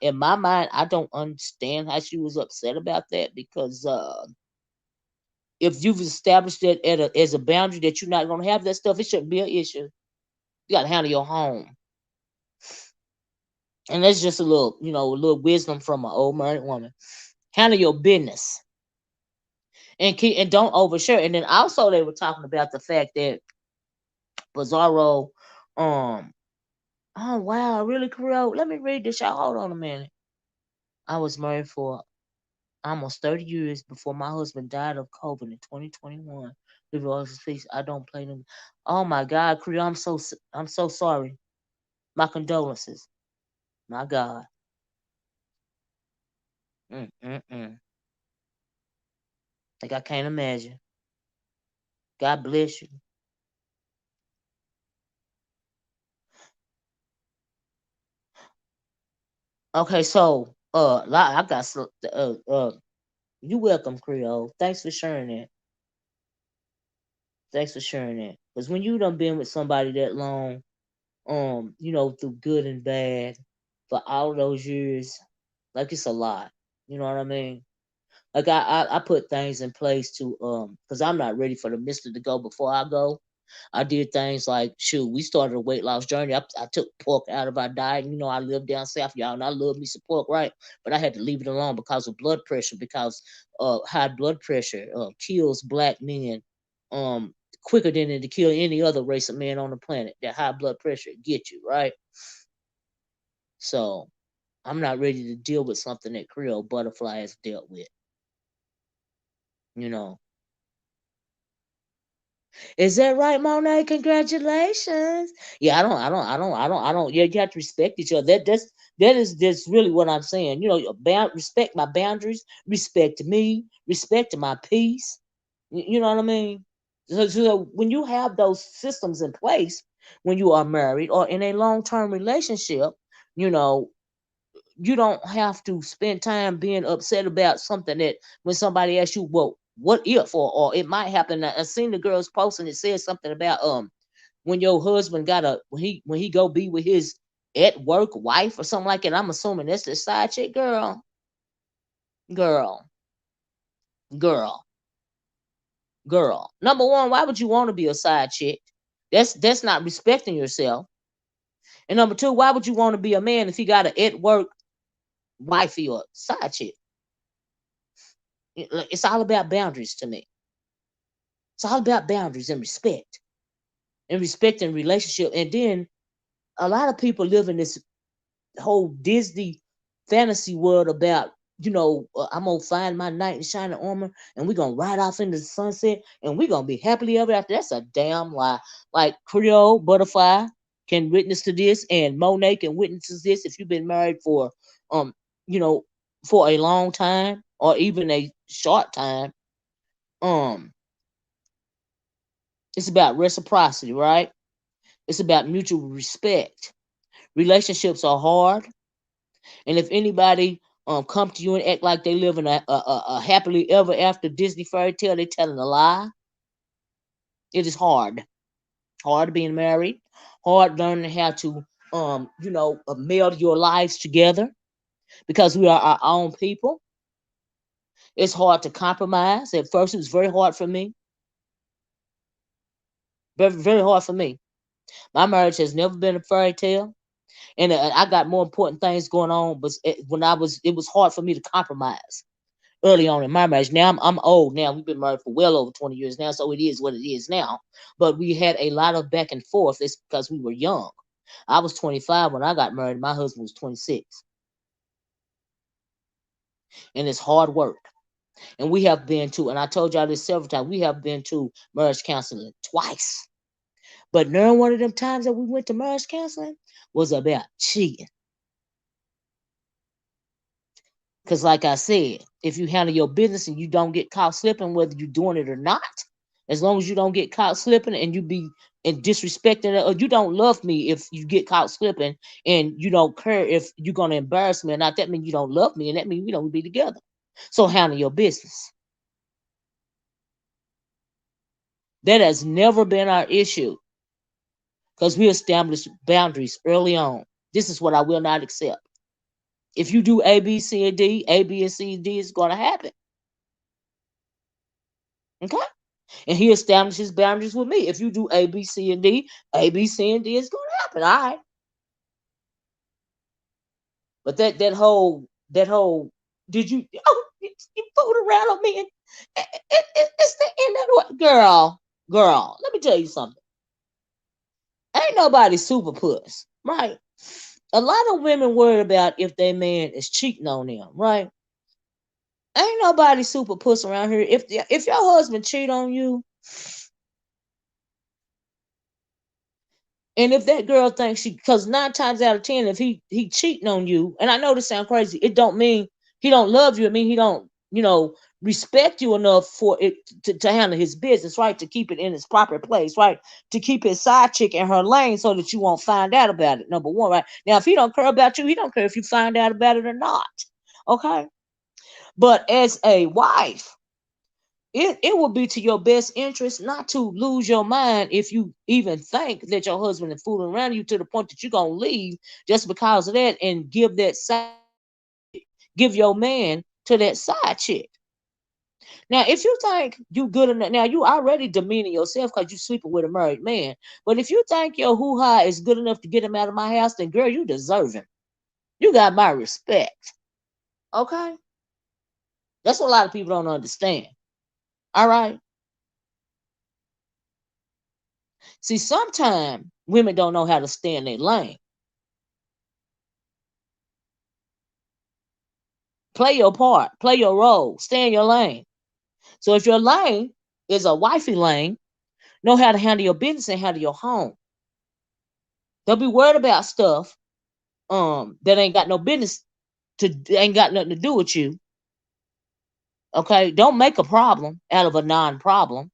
In my mind, I don't understand how she was upset about that, because if you've established that as a boundary that you're not gonna have that stuff, it shouldn't be an issue. You got to handle your home. And that's just a little wisdom from an old married woman. Handle your business, and don't overshare. And then also they were talking about the fact that Pizzaro, oh wow, really, Creole. Let me read this, y'all. Hold on a minute. I was married for almost 30 years before my husband died of COVID in 2021. Live OracleSpeaks. I don't play them. Oh my God, Creole, I'm so sorry. My condolences. My God. Mm. Like I can't imagine. God bless you. Okay, so I got you welcome, Creole. Thanks for sharing that. Thanks for sharing that. Because when you done been with somebody that long, through good and bad, for all those years, like it's a lot. You know what I mean? Like I put things in place to because I'm not ready for the mister to go before I go. I did things like, shoot, we started a weight loss journey. I took pork out of our diet. I live down south, y'all, and I love me some pork, right? But I had to leave it alone because of blood pressure, because high blood pressure kills black men um quicker than it to kill any other race of men on the planet. That high blood pressure get you, right? So I'm not ready to deal with something that Creole Butterfly has dealt with, you know. Is that right, Monet? Congratulations. Yeah, I don't. Yeah, you have to respect each other. That's really what I'm saying. Respect my boundaries, respect me, respect my peace. You know what I mean? So when you have those systems in place, when you are married or in a long-term relationship, you know, you don't have to spend time being upset about something that when somebody asks you, well, what if, or it might happen. I seen the girls post and it said something about when your husband got when he go be with his at work wife or something like that. I'm assuming that's the side chick. Girl, girl, girl. Number one, why would you want to be a side chick? That's not respecting yourself. And number two, why would you want to be a man if he got an at work wifey or side chick? It's all about boundaries to me. It's all about boundaries and respect and relationship. And then a lot of people live in this whole Disney fantasy world about, I'm gonna find my knight in shining armor and we're gonna ride off into the sunset and we're gonna be happily ever after. That's a damn lie. Like Creole Butterfly can witness to this, and Monet can witness to this. If you've been married for um, you know, for a long time or even a short time, um, it's about reciprocity, right? It's about mutual respect. Relationships are hard. And if anybody come to you and act like they live in a happily ever after Disney fairy tale, they telling a lie. It is hard. Hard being married. Hard learning how to meld your lives together because we are our own people. It's hard to compromise. At first, it was very hard for me. Very, very hard for me. My marriage has never been a fairy tale, and I got more important things going on. But it was hard for me to compromise early on in my marriage. Now I'm old now. We've been married for well over 20 years now, so it is what it is now. But we had a lot of back and forth. It's because we were young. I was 25 when I got married. My husband was 26. And it's hard work. And we have been to, and I told y'all this several times, we have been to marriage counseling twice. But none one of them times that we went to marriage counseling was about cheating. Because, like I said, if you handle your business and you don't get caught slipping, whether you're doing it or not, as long as you don't get caught slipping and you be and disrespecting it, or you don't love me if you get caught slipping and you don't care if you're gonna embarrass me or not, that means you don't love me and that means we don't be together. So handle your business. That has never been our issue because we established boundaries early on. This is what I will not accept. If you do A, B, C, and D, A, B, and C, and D is going to happen. Okay? And he establishes boundaries with me. If you do A, B, C, and D, A, B, C, and D is going to happen. All right. But that whole did you fooled around on me? And it's the end of what, girl. Let me tell you something. Ain't nobody super puss, right? A lot of women worried about if their man is cheating on them, right? Ain't nobody super puss around here. If your husband cheat on you, and if that girl thinks because 9 times out of 10, if he cheating on you, and I know this sounds crazy, it don't mean he don't love you. I mean he don't, respect you enough for it to handle his business, right? To keep it in its proper place, right? To keep his side chick in her lane so that you won't find out about it. Number one, right? Now, if he don't care about you, he don't care if you find out about it or not. Okay. But as a wife, it will be to your best interest not to lose your mind if you even think that your husband is fooling around you to the point that you're gonna leave just because of that and give your man to that side chick. Now, if you think you good enough, now you already demeaning yourself because you sleeping with a married man. But if you think your hoo-ha is good enough to get him out of my house, then girl, you deserve him. You got my respect. Okay? That's what a lot of people don't understand. All right. See, sometimes women don't know how to stay in their lane. Play your part, play your role, stay in your lane. So if your lane is a wifey lane, know how to handle your business and handle your home. Don't be worried about stuff that ain't got no business ain't got nothing to do with you. Okay, don't make a problem out of a non-problem.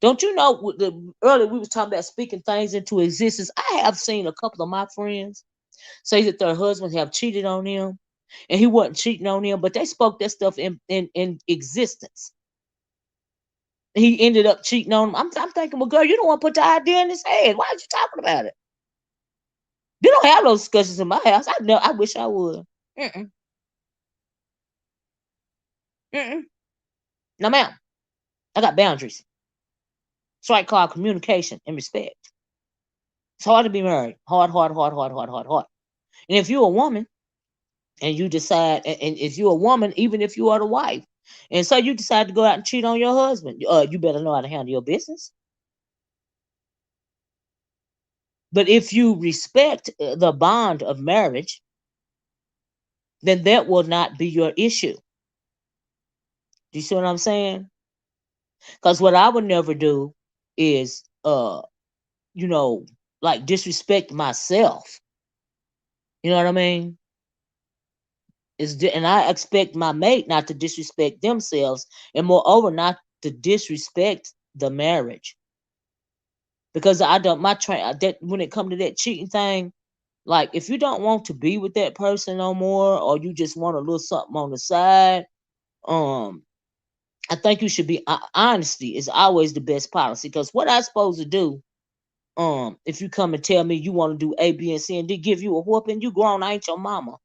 Don't you know? Earlier we was talking about speaking things into existence. I have seen a couple of my friends say that their husbands have cheated on them, and he wasn't cheating on them, but they spoke that stuff in existence. He ended up cheating on them. I'm thinking, well, girl, you don't want to put the idea in his head. Why are you talking about it? You don't have those discussions in my house. I know. I wish I would. Mm-mm, mm-mm. No, ma'am. I got boundaries. It's right called communication and respect. It's hard to be married. Hard, hard, hard, hard, hard, hard, hard. And if you're a woman and you decide, and if you're a woman, even if you are the wife, And so you decide to go out and cheat on your husband. You better know how to handle your business. But if you respect the bond of marriage, then that will not be your issue. Do you see what I'm saying? Because what I would never do is, you know, like disrespect myself. You know what I mean? And I expect my mate not to disrespect themselves, and moreover, not to disrespect the marriage. Because I don't my train that when it comes to that cheating thing, like if you don't want to be with that person no more, or you just want a little something on the side, um, I think you should be honesty is always the best policy. Because what I supposed to do, if you come and tell me you want to do A, B, and C, and D, give you a whooping, you grown, I ain't your mama.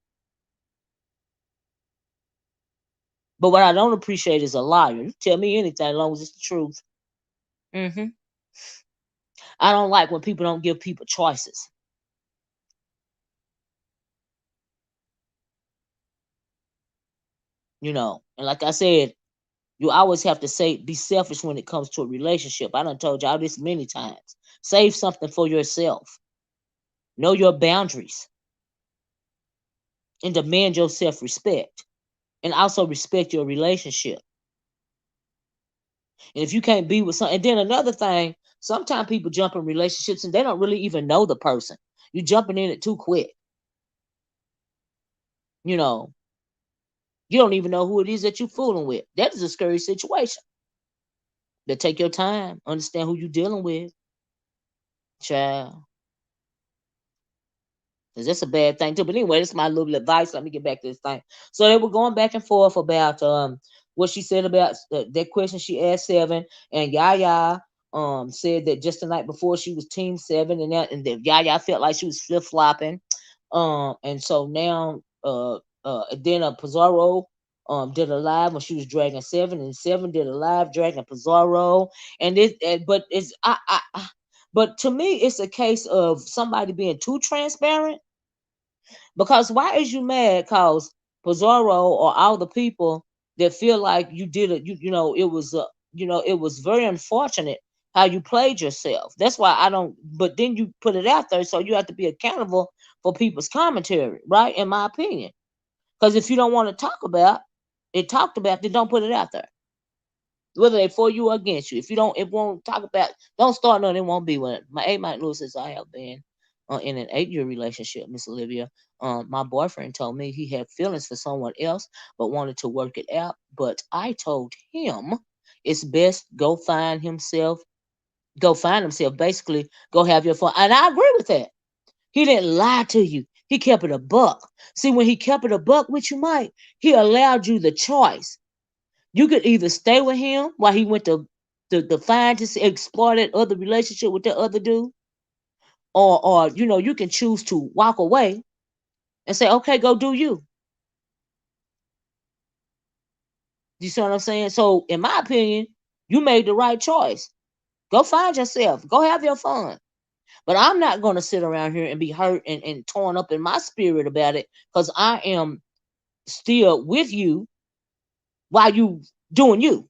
But what I don't appreciate is a liar. You tell me anything as long as it's the truth. I don't like when people don't give people choices. And like I said, you always have to be selfish when it comes to a relationship. I done told y'all this many times. Save something for yourself. Know your boundaries and demand your self-respect, and also respect your relationship. And if you can't be with and then another thing, sometimes people jump in relationships and they don't really even know the person. You jumping in it too quick. You know, you don't even know who it is that you're fooling with. That is a scary situation. But take your time, understand who you're dealing with, child. Because that's a bad thing too. But anyway, that's my little advice. Let me get back to this thing. So they were going back and forth about what she said about that question she asked Seven, and Yaya said that just the night before she was Team Seven, and that Yaya felt like she was flip flopping. And so now then Pizzaro did a live when she was dragging Seven, and Seven did a live dragging Pizzaro, but to me it's a case of somebody being too transparent. Because why is you mad? Cause Pizzaro or all the people that feel like you did it, it was very unfortunate how you played yourself. That's why I don't. But then you put it out there, so you have to be accountable for people's commentary, right? In my opinion, because if you don't want to talk about it, talked about, then don't put it out there. Whether they for you or against you. If you don't, it won't talk about. Don't start nothing. It won't be one. My Mike Lewis says I have been in an 8-year relationship, Miss Olivia. My boyfriend told me he had feelings for someone else, but wanted to work it out. But I told him it's best go find himself. Go find himself. Basically, go have your fun. And I agree with that. He didn't lie to you. He kept it a buck. See, when he kept it a buck with you, Mike, he allowed you the choice. You could either stay with him while he went to find to explore that other relationship with that other dude, or you can choose to walk away and say, okay, go do you. You see what I'm saying? So, in my opinion, you made the right choice. Go find yourself. Go have your fun. But I'm not going to sit around here and be hurt and torn up in my spirit about it, because I am still with you while you doing you.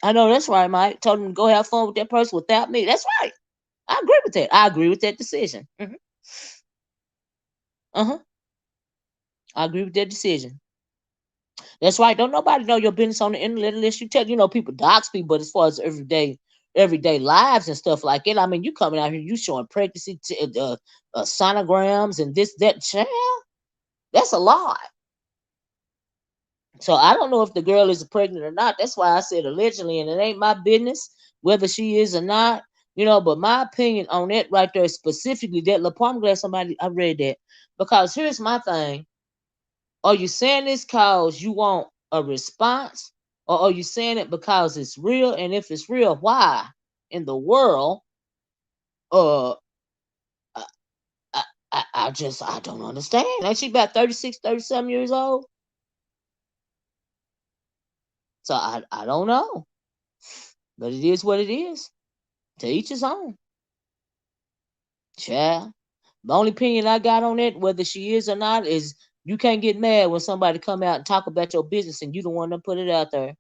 I know that's right, Mike. Told him to go have fun with that person without me. That's right. I agree with that. I agree with that decision. Uh-huh. I agree with that decision. That's right. Don't nobody know your business on the internet unless you tell. People dox people, but as far as everyday lives and stuff like it, I mean, you coming out here, you showing pregnancy sonograms and this, that, child. That's a lot. So I don't know if the girl is pregnant or not. That's why I said allegedly, and it ain't my business whether she is or not. But my opinion on that right there, specifically that LaPalm, I'm glad somebody I read that, because here's my thing: are you saying this cause you want a response, or are you saying it because it's real? And if it's real, why in the world? Uh, I, I don't understand. Ain't she about 36, 37 years old? So I don't know. But it is what it is. To each his own. Child. The only opinion I got on it, whether she is or not, is You can't get mad when somebody come out and talk about your business and you the one that put it out there.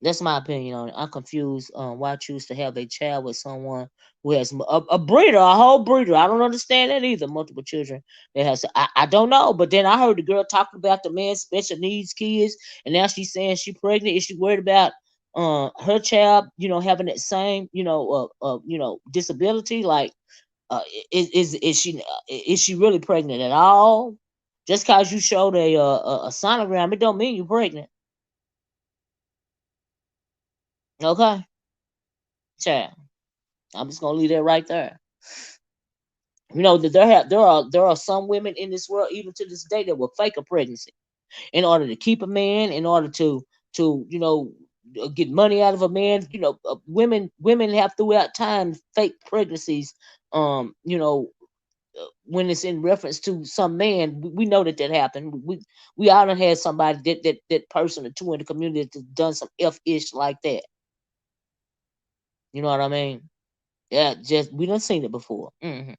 That's my opinion on it. I'm confused why choose to have a child with someone who has a breeder, a whole breeder. I don't understand that either. Multiple children that has. I don't know. But then I heard the girl talking about the man's special needs kids, and now she's saying she's pregnant. Is she worried about her child? Having that same disability? Like, is she really pregnant at all? Just cause you showed a sonogram, it don't mean you're pregnant. Okay, child. I'm just gonna leave that right there. That there are some women in this world, even to this day, that will fake a pregnancy in order to keep a man, in order to get money out of a man. Women have throughout time fake pregnancies. When it's in reference to some man, we know that happened. We all done had somebody that person or two in the community that done some ish like that. You know what I mean? Yeah, just we done seen it before. I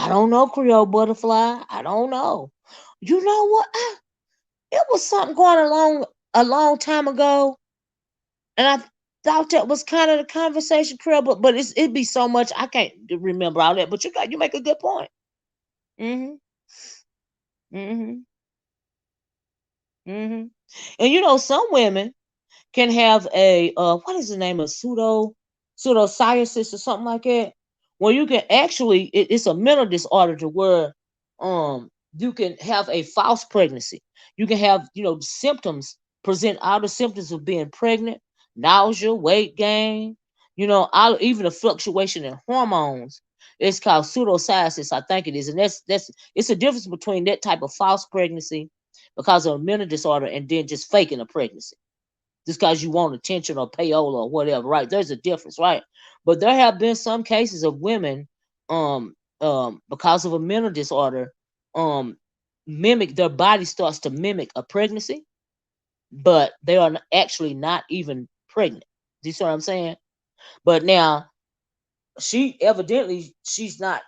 don't know, Creole Butterfly. I don't know. You know what? It was something going along a long time ago, and I thought that was kind of the conversation, Creole. But it'd be so much I can't remember all that. But you make a good point. Mhm. Mhm. Mhm. And some women can have a what is the name of pseudosciences or something like that, where you can actually it's a mental disorder to where you can have a false pregnancy. You can have symptoms, present all the symptoms of being pregnant, nausea, weight gain, even a fluctuation in hormones. It's called pseudosciences, I think it is. And that's it's a difference between that type of false pregnancy because of a mental disorder and then just faking a pregnancy just because you want attention or payola or whatever, right? There's a difference, right? But there have been some cases of women, because of a mental disorder, mimic their body starts to mimic a pregnancy, but they are actually not even pregnant. Do you see what I'm saying? But now she's not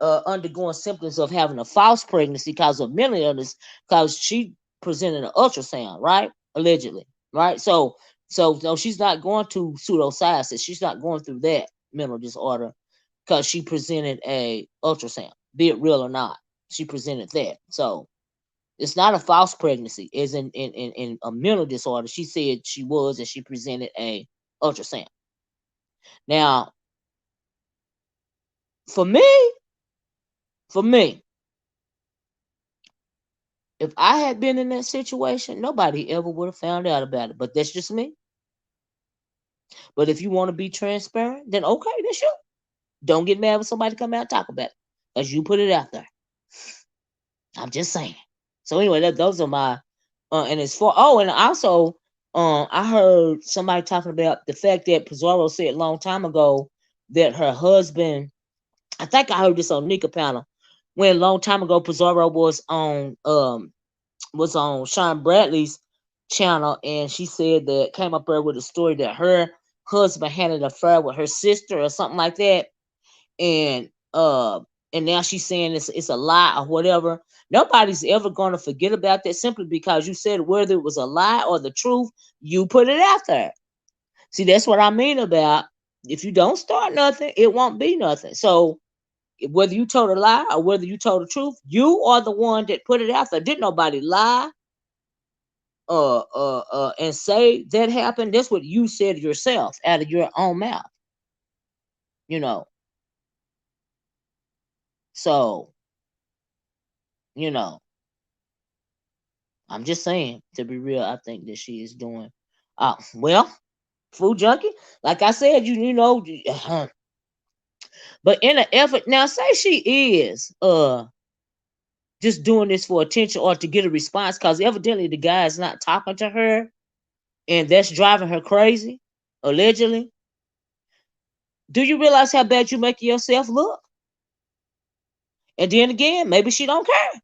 undergoing symptoms of having a false pregnancy because of mental illness, because she presented an ultrasound, right? Allegedly, right? So no, she's not going to pseudosciences. She's not going through that mental disorder because she presented a ultrasound, be it real or not. She presented that. So it's not a false pregnancy, as in a mental disorder. She said she was, and she presented a ultrasound. Now, for me, for me, if I had been in that situation, nobody ever would have found out about it. But that's just me. But if you want to be transparent, then okay, that's you. Don't get mad when somebody come out and talk about it, because you put it out there. I'm just saying. So anyway, those are my and it's for and also I heard somebody talking about the fact that Pizzaro said a long time ago that her husband, I think I heard this on Nika panel, when a long time ago Pizzaro was on Sean Bradley's channel, and she said that came up there with a story that her husband had an affair with her sister or something like that, and and now she's saying it's a lie or whatever. Nobody's ever going to forget about that simply because you said whether it was a lie or the truth, you put it out there. See, that's what I mean about if you don't start nothing, it won't be nothing. So whether you told a lie or whether you told the truth, you are the one that put it out there. Didn't nobody lie and say that happened. That's what you said yourself out of your own mouth, you know. So, you know, I'm just saying, to be real, I think that she is doing well, food junkie. Like I said, but in an effort, now say she is just doing this for attention or to get a response, because evidently the guy is not talking to her and that's driving her crazy, allegedly. Do you realize how bad you make yourself look? And then again, maybe she don't care.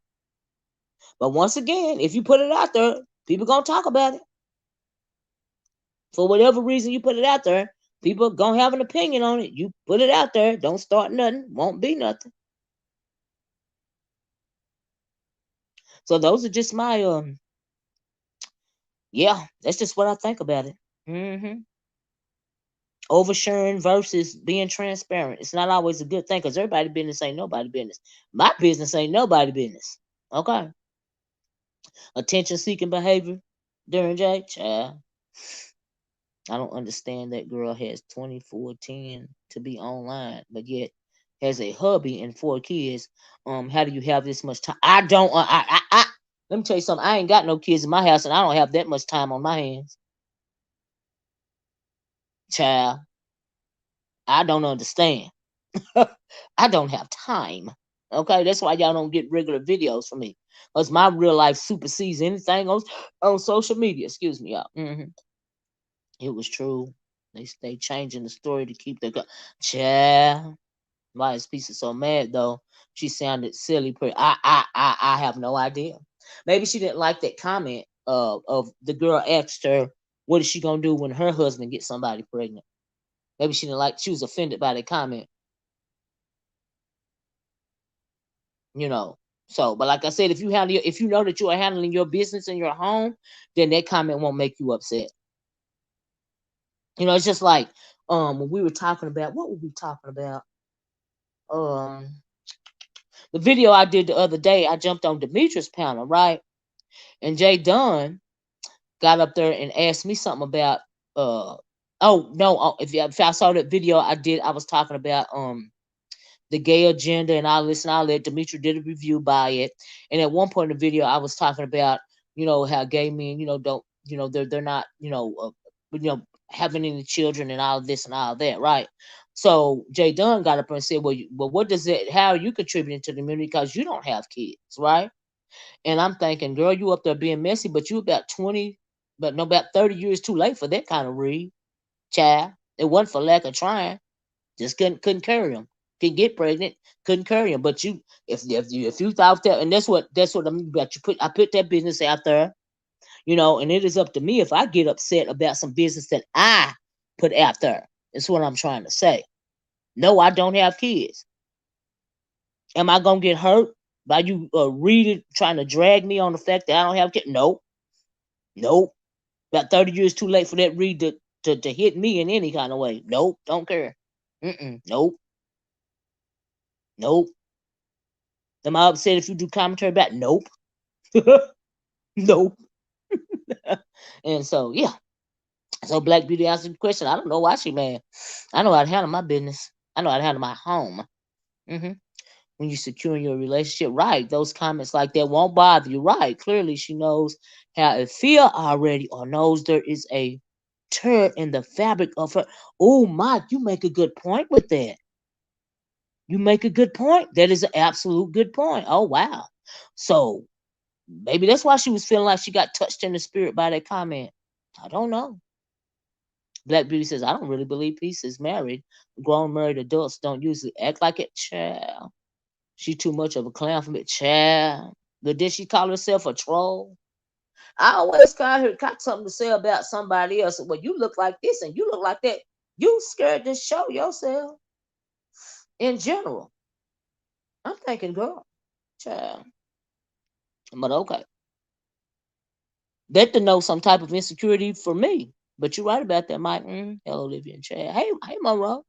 But once again, if you put it out there, people gonna talk about it. For whatever reason you put it out there, people gonna have an opinion on it. You put it out there, don't start nothing, won't be nothing. So those are just my yeah, that's just what I think about it. Oversharing versus being transparent. It's not always a good thing because everybody business ain't nobody business. My business ain't nobody business. Okay. Attention seeking behavior during J, child. I don't understand that girl has 24/10 to be online, but yet has a hubby and 4 kids. How do you have this much time? I don't. Let me tell you something. I ain't got no kids in my house, and I don't have that much time on my hands, child. I don't understand. I don't have time. Okay, that's why y'all don't get regular videos from me, cause my real life supersedes anything on social media. Excuse me, y'all. It was true. They changing the story to keep the child. Why is Pizza so mad though? She sounded silly. I have no idea. Maybe she didn't like that comment of the girl asked her, what is she gonna do when her husband gets somebody pregnant? Maybe she didn't like. She was offended by the comment. You know. So, but like I said, if you know that you are handling your business in your home, then that comment won't make you upset. It's just like when we were talking about, what were we talking about? The video I did the other day, I jumped on Demetrius' panel, right? And Jay Dunn got up there and asked me something about oh no, if I saw that video I did, I was talking about the gay agenda and all this and all that. Demetri did a review by it. And at one point in the video I was talking about, how gay men, don't, they're not, having any children and all this and all that, right? So Jay Dunn got up and said, well, what does it? How are you contributing to the community because you don't have kids, right? And I'm thinking, girl, you up there being messy, but you about 20, but no, about 30 years too late for that kind of read, child. It wasn't for lack of trying, just couldn't carry them. Could get pregnant, couldn't carry them. But you, if you thought that, and that's what I'm about. I put that business out there, and it is up to me if I get upset about some business that I put out there. That's what I'm trying to say. No, I don't have kids. Am I gonna get hurt by you reading, trying to drag me on the fact that I don't have kids? Nope. Nope. About 30 years too late for that read to hit me in any kind of way. Nope. Don't care. Nope. Nope. Am I upset if you do commentary about? Nope. Nope. And so, yeah. So Black Beauty answered the question. I don't know why she mad. I know how to handle my business. I know how to handle my home. When you secure your relationship, right? Those comments like that won't bother you, right? Clearly, she knows how it feel already, or knows there is a tear in the fabric of her. Oh, Mike, you make a good point with that. You make a good point. That is an absolute good point. Oh, wow. So maybe that's why she was feeling like she got touched in the spirit by that comment. I don't know. Black Beauty says, I don't really believe Peace is married. Grown married adults don't usually act like it. Child. She too much of a clown for me. Child. But did she call herself a troll? I always got something to say about somebody else. Well, you look like this and you look like that. You scared to show yourself in general. I'm thinking, girl, child. But okay. That denotes some type of insecurity for me. But you're right about that, Mike. Hello, Olivia and Chad. Hey, Monroe.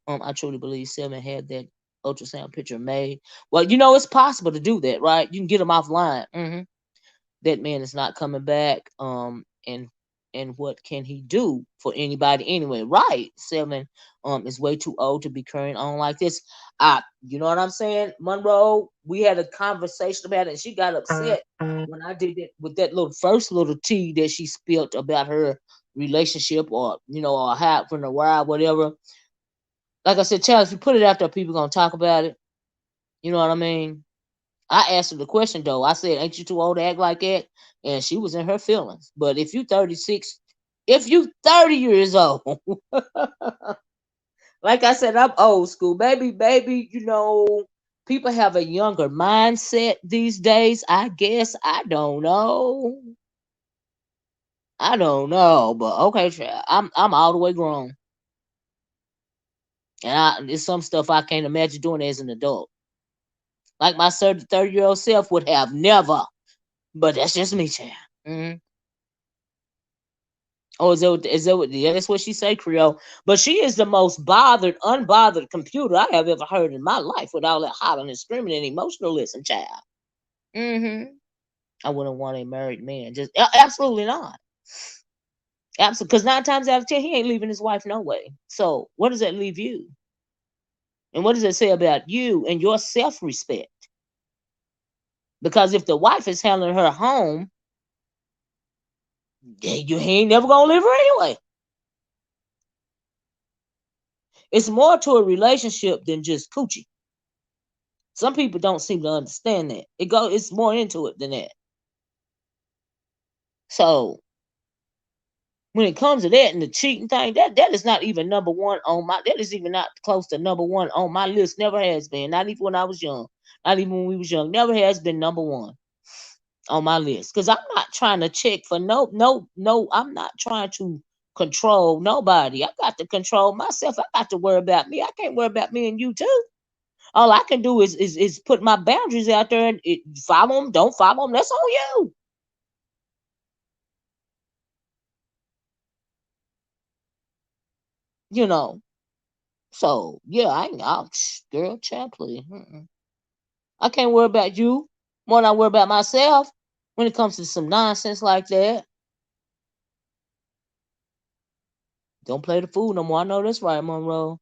I truly believe Selman had that ultrasound picture made. Well, it's possible to do that, right? You can get them offline. That man is not coming back. And what can he do for anybody anyway? Right. Selman is way too old to be carrying on like this. You know what I'm saying? Monroe, we had a conversation about it, and she got upset when I did it with that first little tea that she spilled about her relationship, or or how from the wild, whatever. Like I said, Charles, if you put it out there, people gonna talk about it. You know what I mean? I asked her the question though. I said, "Ain't you too old to act like that?" And she was in her feelings. But if you 36, if you 30 years old, like I said, I'm old school, baby. People have a younger mindset these days. I guess I don't know. But okay, I'm all the way grown, and there's some stuff I can't imagine doing as an adult. Like my 30-year-old self would have never But that's just me, child. Mm-hmm. Oh, yeah, that's what she say, Creole. But she is the most unbothered computer I have ever heard in my life with all that hollering and screaming and emotionalism, child. Mm-hmm. I wouldn't want a married man. Just absolutely not. Absolutely. Because 9 times out of 10, he ain't leaving his wife no way. So what does that leave you? And what does it say about you and your self-respect? Because if the wife is handling her home, he ain't never gonna leave her anyway. It's more to a relationship than just coochie. Some people don't seem to understand that. It's more into it than that. So when it comes to that and the cheating thing, that is not even number one on my. That is even not close to number one on my list. Never has been. Not even when I was young. Not even when we was young. Never has been number one on my list. Because I'm not trying to check for no. I'm not trying to control nobody. I got to control myself. I got to worry about me. I can't worry about me and you too. All I can do is put my boundaries out there and follow them. Don't follow them. That's on you. You know. So yeah, I'll girl, child, please. I can't worry about you more than I worry about myself when it comes to some nonsense like that. Don't play the fool no more. I know that's right, Monroe.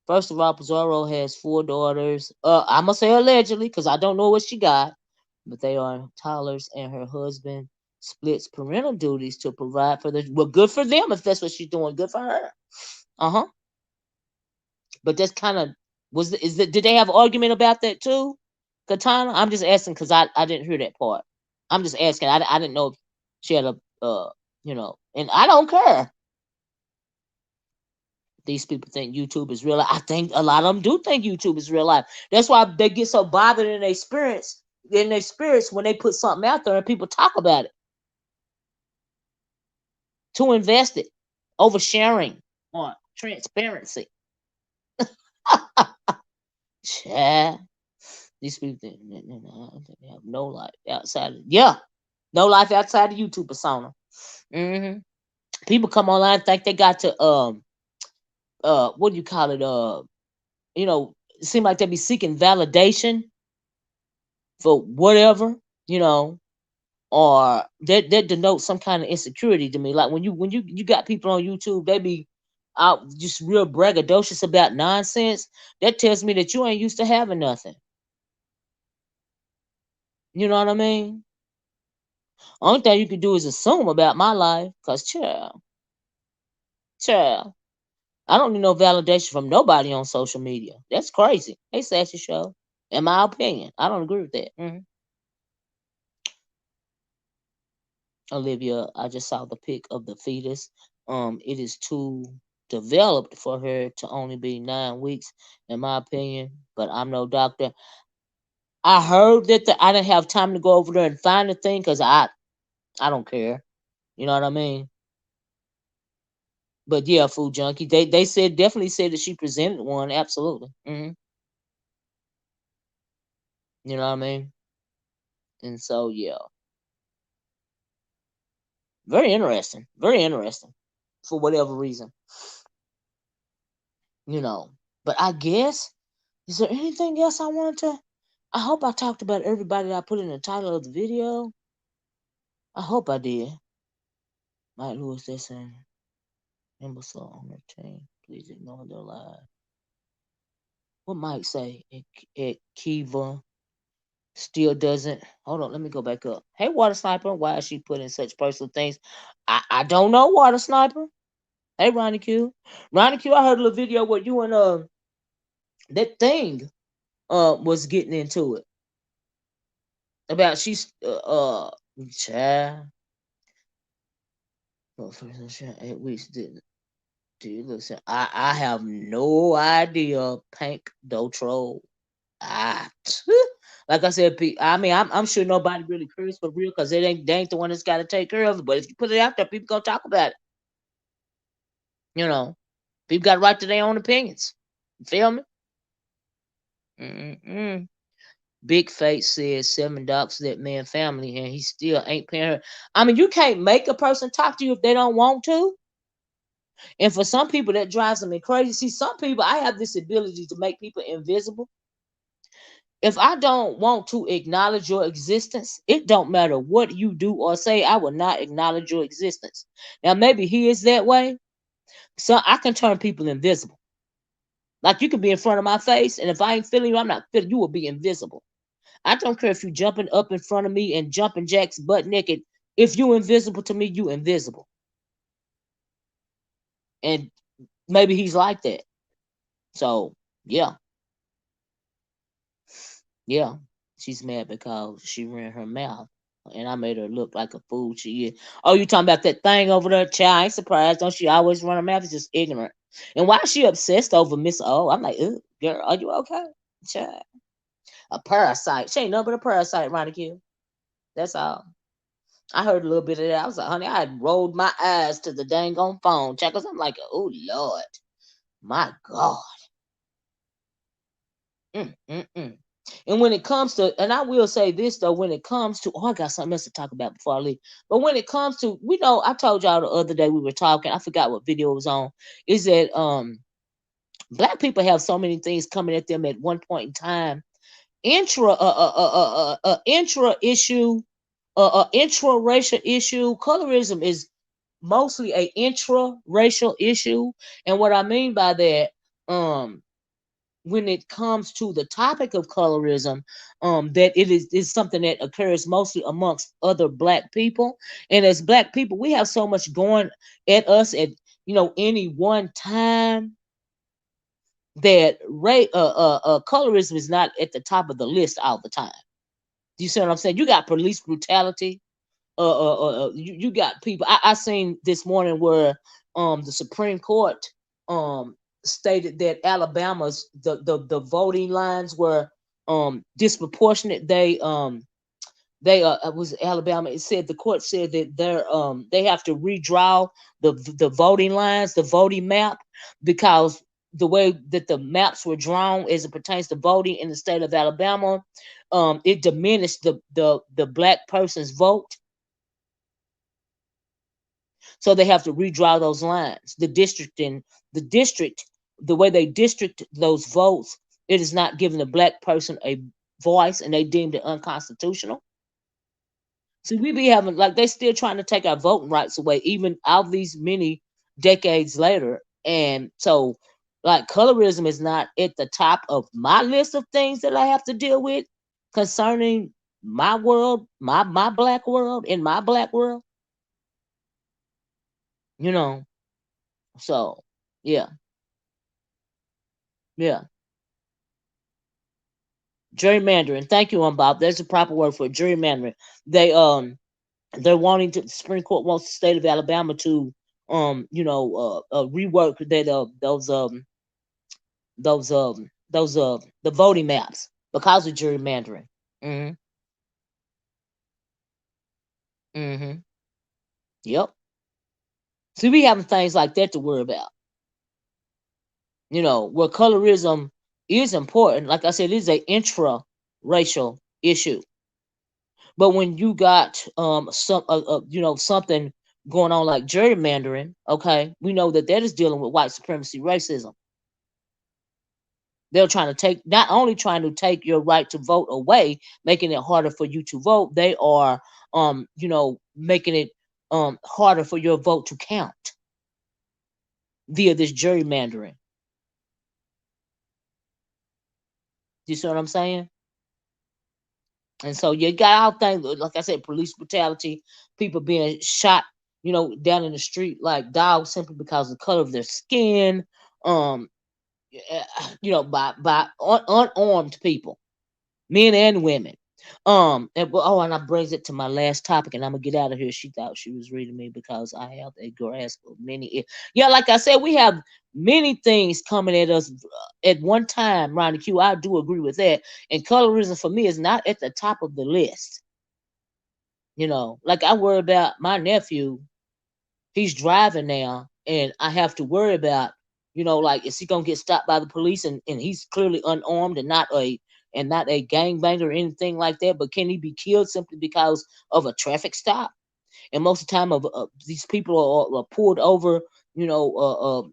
First of all, Pizzaro has 4 daughters. I'm gonna say allegedly because I don't know what she got, but they are toddlers, and her husband splits parental duties to provide for the. Well, good for them if that's what she's doing. Good for her. Uh-Huh. But that's kind of did they have an argument about that too, Katana? I'm just asking because I didn't hear that part. I'm just asking. I didn't know if she had a and I don't care. These people think YouTube is real life. I think a lot of them do think YouTube is real life. That's why they get so bothered in their spirits when they put something out there and people talk about it. To invest it, oversharing, or transparency. Yeah. These people have no life outside. Yeah, no life outside the YouTube persona. hmm People come online and think they got to what do you call it? It seem like they be seeking validation for whatever, you know, or that denotes some kind of insecurity to me. Like when you got people on YouTube, they be out just real braggadocious about nonsense. That tells me that you ain't used to having nothing. You know what I mean? Only thing you can do is assume about my life, cause child, I don't need no validation from nobody on social media. That's crazy. Hey, Sassy Show. In my opinion, I don't agree with that. Olivia, I just saw the pic of the fetus. It is too developed for her to only be 9 weeks, in my opinion. But I'm no doctor. I heard that I didn't have time to go over there and find the thing because I don't care. You know what I mean? But yeah, food junkie. They definitely said that she presented one. Absolutely. You know what I mean? And so yeah, very interesting. Very interesting. For whatever reason, you know. But I guess is there anything else I wanted to? I hope I talked about everybody that I put in the title of the video. I hope I did. Mike Lewis, that's an imbecile on their team. Please ignore their lies. What Mike say? It Kiva still doesn't. Hold on, let me go back up. Hey, Water Sniper, why is she putting such personal things? I don't know, Water Sniper. Hey, Ronnie Q. Ronnie Q, I heard a little video where you and that thing was getting into it about she's child. Well, for 8 weeks didn't. Dude, listen, I have no idea, Pank Dotro. Ah, like I said, I mean, I'm sure nobody really cares for real because they ain't the one that's got to take care of it. But if you put it out there, people gonna talk about it. You know, people got right to their own opinions. You feel me? Mm-mm. Big Face says 7 docs that man family and he still ain't paying her. I mean, you can't make a person talk to you if they don't want to. And for some people, that drives them crazy. See, some people, I have this ability to make people invisible. If I don't want to acknowledge your existence, it don't matter what you do or say, I will not acknowledge your existence. Now, maybe he is that way. So I can turn people invisible. Like you can be in front of my face, and if I ain't feeling you, I'm not feeling you, will be invisible. I don't care if you jumping up in front of me and jumping jacks butt naked. If you invisible to me, you invisible. And maybe he's like that. So yeah, yeah. She's mad because she ran her mouth. And I made her look like a fool. She is. Oh, you talking about that thing over there, child? I ain't surprised. Don't she always run her mouth? It's just ignorant. And why is she obsessed over Miss O? I'm like, ugh, girl, are you okay? Child. A parasite. She ain't nothing but a parasite, Ronnie. That's all. I heard a little bit of that. I was like, honey, I had rolled my eyes to the dang on phone. Checkers. I'm like, oh Lord. My God. Mm. And when it comes to, and I will say this though, when it comes to, oh, I got something else to talk about before I leave. But when it comes to, we know, I told y'all the other day we were talking, I forgot what video it was on, is that black people have so many things coming at them at one point in time. Intra issue, intra racial issue. Colorism is mostly a intra racial issue, and what I mean by that, when it comes to the topic of colorism, that it is something that occurs mostly amongst other black people. And as black people, we have so much going at us at any one time that colorism is not at the top of the list all the time. Do you see what I'm saying? You got police brutality. You got people. I seen this morning where the Supreme Court stated that Alabama's the voting lines were disproportionate. They was Alabama. It said the court said that they have to redraw the voting lines, the voting map, because the way that the maps were drawn as it pertains to voting in the state of Alabama, it diminished the black person's vote. So they have to redraw those lines. The district, the way they district those votes, it is not giving the black person a voice, and they deemed it unconstitutional. See, we be having like they still trying to take our voting rights away, even all these many decades later. And so, like colorism is not at the top of my list of things that I have to deal with concerning my world, my black world, in my black world. You know, so yeah, yeah. Gerrymandering. Thank you, Bob. There's a proper word for it, gerrymandering. They they're wanting to, the Supreme Court wants the state of Alabama to rework that the voting maps because of gerrymandering. Mm-hmm. Mm-hmm. Yep. See, we having things like that to worry about. Where colorism is important, like I said, it is a intra-racial issue. But when you got something going on like gerrymandering, okay, we know that is dealing with white supremacy, racism. They're not only trying to take your right to vote away, making it harder for you to vote. They are making it harder for your vote to count via this gerrymandering. You see what I'm saying? And so you got all things, like I said, police brutality, people being shot, down in the street like dogs simply because of the color of their skin, by unarmed people, men and women. And that brings it to my last topic, and I'm gonna get out of here. She thought she was reading me because I have a grasp of many. Yeah, like I said, we have many things coming at us at one time. Ronnie Q, I do agree with that. And colorism for me is not at the top of the list. Like I worry about my nephew. He's driving now, and I have to worry about, like, is he gonna get stopped by the police? And he's clearly unarmed and not a and not a gangbanger or anything like that, but can he be killed simply because of a traffic stop? And most of the time, of these people are pulled over, you know,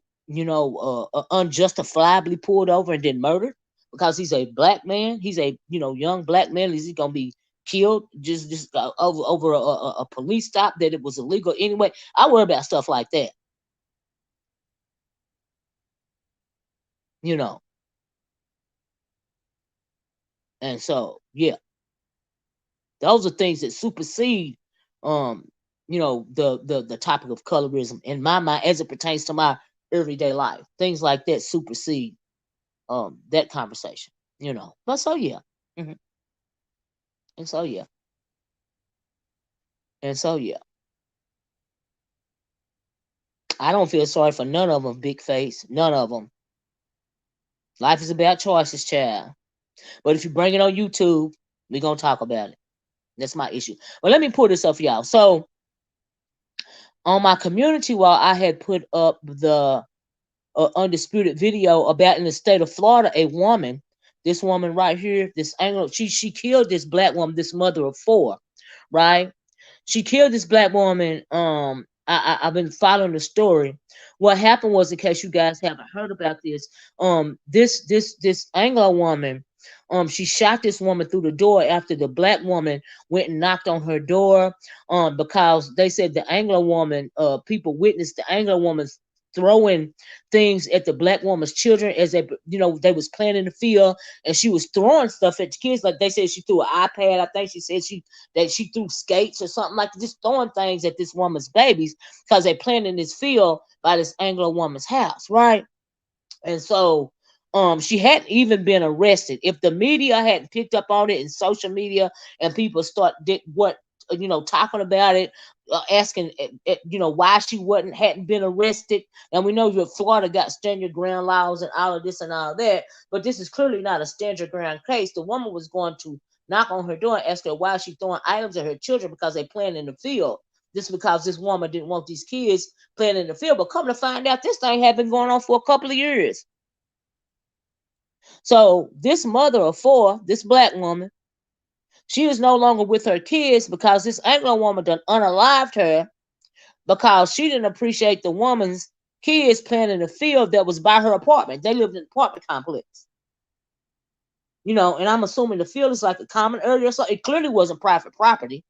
unjustifiably pulled over and then murdered because he's a black man. He's a young black man. Is he gonna be killed just over a police stop that it was illegal anyway? I worry about stuff like that. You know, and so yeah, those are things that supersede um the topic of colorism in my mind as it pertains to my everyday life. Things like that supersede that conversation, but so yeah. hmm and so yeah and so yeah I don't feel sorry for none of them, big face, none of them. Life is about choices, child. But if you bring it on YouTube, we're gonna talk about it. That's my issue. Well, let me pull this up for y'all. So on my community wall, I had put up the undisputed video about in the state of Florida, a woman, this woman right here, this Anglo, she killed this black woman, this mother of four, right? She killed this black woman. I've been following the story. What happened was, in case you guys haven't heard about this, this Anglo woman, she shot this woman through the door after the black woman went and knocked on her door, because they said the Anglo woman, people witnessed the Anglo woman throwing things at the black woman's children as they was playing in the field, and she was throwing stuff at the kids. Like they said, she threw an iPad. I think she said she threw skates or something, like just throwing things at this woman's babies because they playing in this field by this Anglo woman's house, right? And so she hadn't even been arrested. If the media hadn't picked up on it in social media and people talking about it, asking why she hadn't been arrested. And we know that Florida got stand your ground laws and all of this and all that, but this is clearly not a stand your ground case. The woman was going to knock on her door and ask her why she throwing items at her children because they playing in the field. Just because this woman didn't want these kids playing in the field. But come to find out, this thing had been going on for a couple of years. So this mother of four, this black woman, she is no longer with her kids because this Anglo woman done unalived her because she didn't appreciate the woman's kids playing in the field that was by her apartment. They lived in an apartment complex. And I'm assuming the field is like a common area, so it clearly wasn't private property.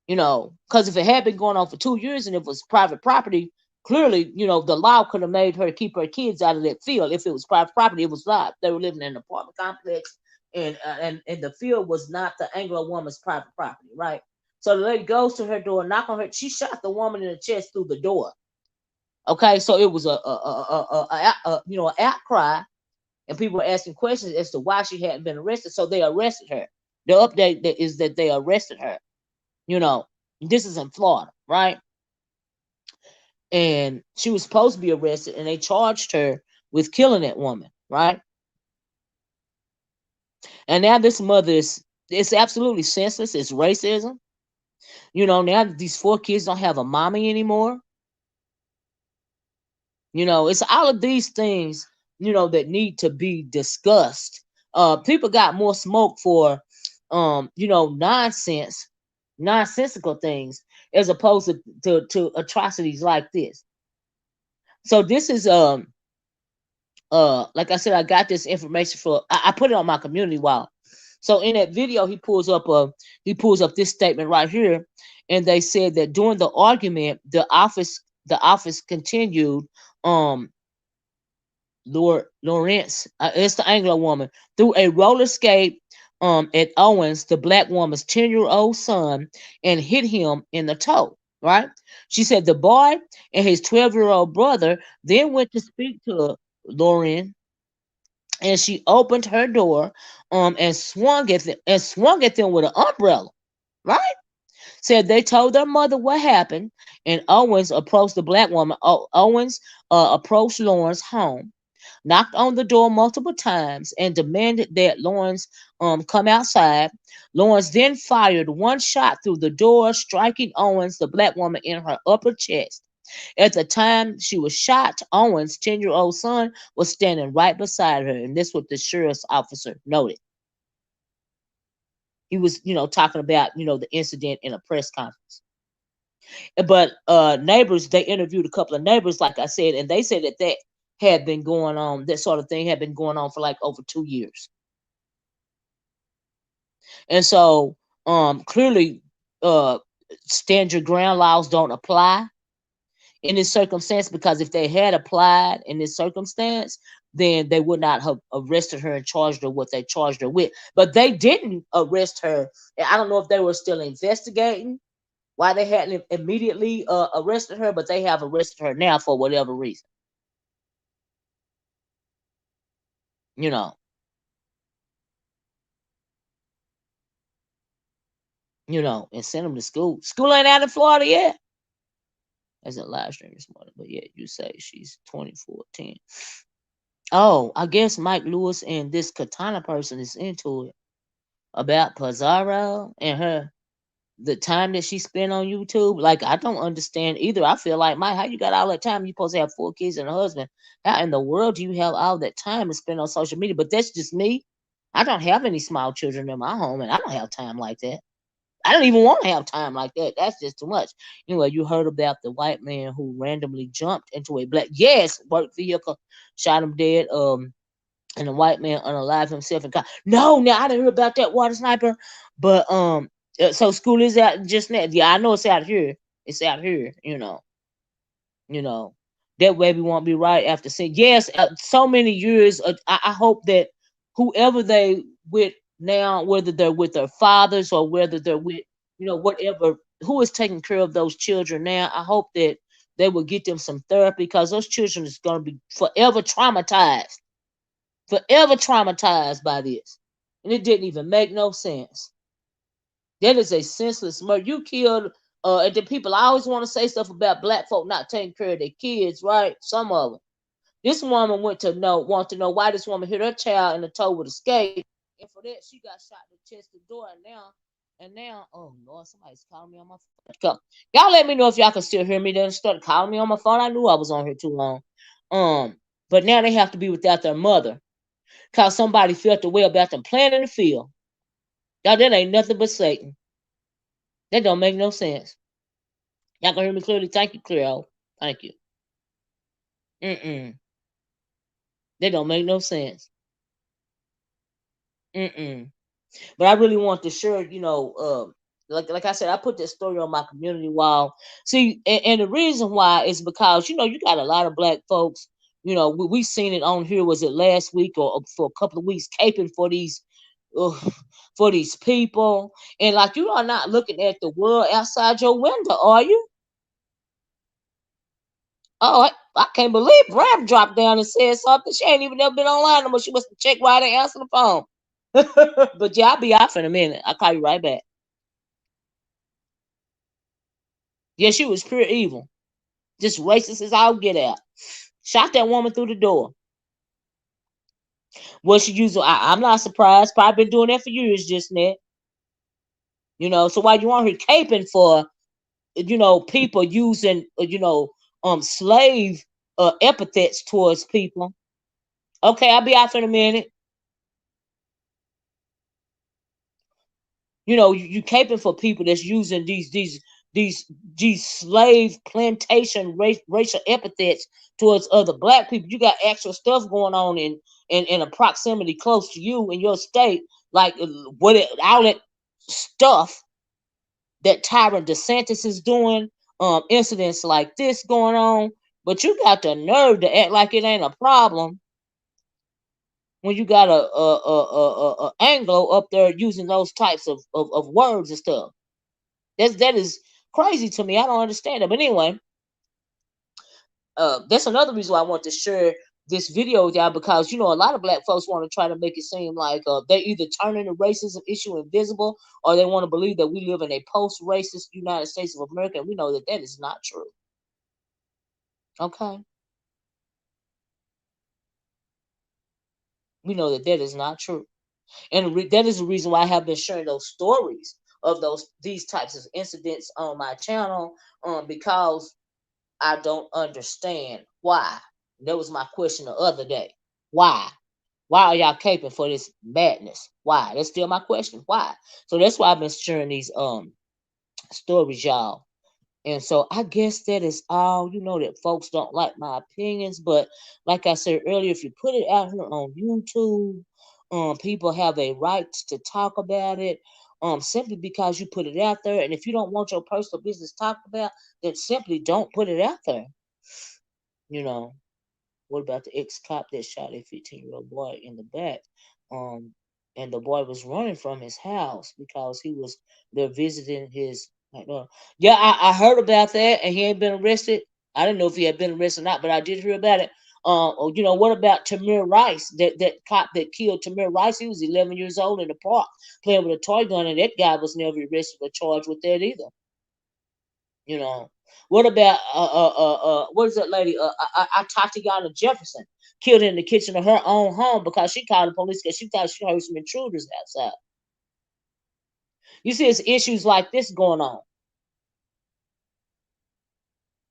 Because if it had been going on for 2 years and it was private property, clearly, the law could have made her keep her kids out of that field. If it was private property, it was not. They were living in an apartment complex, and the field was not the Anglo woman's private property, right? So the lady goes to her door, knock on her. She shot the woman in the chest through the door. Okay, so it was an outcry, and people were asking questions as to why she hadn't been arrested. So they arrested her. The update is that they arrested her. This is in Florida, right? And she was supposed to be arrested, and they charged her with killing that woman, right? And now this mother it's absolutely senseless. It's racism. Now these 4 kids don't have a mommy anymore. It's all of these things, that need to be discussed. People got more smoke for, nonsensical things as opposed to atrocities like this. So this is like I said, I got this information I put it on my community wall. So in that video, he pulls up this statement right here, and they said that during the argument, the office continued. Lawrence, it's the Anglo woman, threw a roller skate at Owens, the black woman's 10-year-old son, and hit him in the toe. Right? She said the boy and his 12-year-old brother then went to speak to Lauren, and she opened her door and swung at them with an umbrella. Right? Said they told their mother what happened, and Owens approached the black woman. Owens approached Lauren's home, knocked on the door multiple times, and demanded that Lawrence come outside. Lawrence then fired one shot through the door, striking Owens, the black woman, in her upper chest. At the time she was shot, Owen's 10-year-old son was standing right beside her, and this what the sheriff's officer noted. He was, talking about, the incident in a press conference. But neighbors, they interviewed a couple of neighbors, like I said, and they said that had been going on, that sort of thing had been going on for like over 2 years. And so clearly stand your ground laws don't apply in this circumstance, because if they had applied in this circumstance, then they would not have arrested her and charged her what they charged her with. But they didn't arrest her. I don't know if they were still investigating why they hadn't immediately arrested her, but they have arrested her now for whatever reason. You know. And send them to school. School ain't out in Florida yet. As a live stream this morning, but yeah, you say she's 2014. Oh, I guess Mike Lewis and this Katana person is into it about Pizzaro and her, the time that she spent on YouTube. Like, I don't understand either. I feel like, Mike, how you got all that time? You supposed to have 4 kids and a husband. How in the world do you have all that time to spend on social media? But that's just me. I don't have any small children in my home, and I don't have time like that. I don't even want to have time like that. That's just too much. Anyway, you heard about the white man who randomly jumped into a black work vehicle, shot him dead. And the white man unalived himself and got. No, now I didn't hear about that water sniper. But so school is out just now. Yeah, I know it's out here. It's out here. That baby won't be right after seeing. Yes, so many years. I hope that whoever they with now, whether they're with their fathers or whether they're with, whatever, who is taking care of those children now, I hope that they will get them some therapy, because those children is going to be forever traumatized by this. And it didn't even make no sense. That is a senseless murder. You killed, and the people always want to say stuff about black folk not taking care of their kids, right? Some of them. This woman want to know why this woman hit her child in the toe with a skate, and for that she got shot in the chest and door, and now, oh Lord, somebody's calling me on my phone. Y'all let me know if y'all can still hear me. They started calling me on my phone. I knew I was on here too long. But now they have to be without their mother, because somebody felt the way about them playing in the field. Y'all, that ain't nothing but Satan. That don't make no sense. Y'all can hear me clearly? Thank you, Cleo. Thank you. That don't make no sense. But I really want to share, like I said, I put this story on my community wall. See, and the reason why is because, you got a lot of black folks, we seen it on here, was it last week or for a couple of weeks, caping for these uh, for these people. And like, you are not looking at the world outside your window, are you? Oh, I can't believe Brad dropped down and said something. She ain't even never been online no more. She must have checked why I didn't answer the phone. But yeah, I'll be off in a minute. I'll call you right back. Yeah, she was pure evil. Just racist as all get out. Shot that woman through the door. What she used, I'm not surprised. Probably been doing that for years just now. So why you on here caping for, people using, slave epithets towards people. Okay, I'll be off in a minute. You caping for people that's using these slave plantation racial epithets towards other black people. You got actual stuff going on in a proximity close to you in your state, like all that stuff that Tyron DeSantis is doing, incidents like this going on, but you got the nerve to act like it ain't a problem when you got a Anglo up there using those types of words and stuff. That is crazy to me. I don't understand it. But anyway, that's another reason why I want to share this video with y'all, because a lot of black folks want to try to make it seem like they either turning the racism issue invisible, or they want to believe that we live in a post-racist United States of America, and we know that is not true. Okay, we know that is not true, and that is the reason why I have been sharing those stories of these types of incidents on my channel, because I don't understand why. That was my question the other day. Why? Why are y'all caping for this madness? Why? That's still my question. Why? So that's why I've been sharing these stories, y'all. And so I guess that is all, that folks don't like my opinions. But like I said earlier, if you put it out here on YouTube, people have a right to talk about it. Simply because you put it out there. And if you don't want your personal business talked about, then simply don't put it out there. You know. What about the ex-cop that shot a 15-year-old boy in the back? Um, and the boy was running from his house because he was there visiting his. Yeah, I heard about that, and he ain't been arrested. I didn't know if he had been arrested or not, but I did hear about it. What about Tamir Rice? That cop that killed Tamir Rice? He was 11 years old in the park playing with a toy gun, and that guy was never arrested or charged with that either. You know, what about what is that lady? Tatiana Jefferson killed in the kitchen of her own home because she called the police because she thought she heard some intruders outside. You see, it's issues like this going on.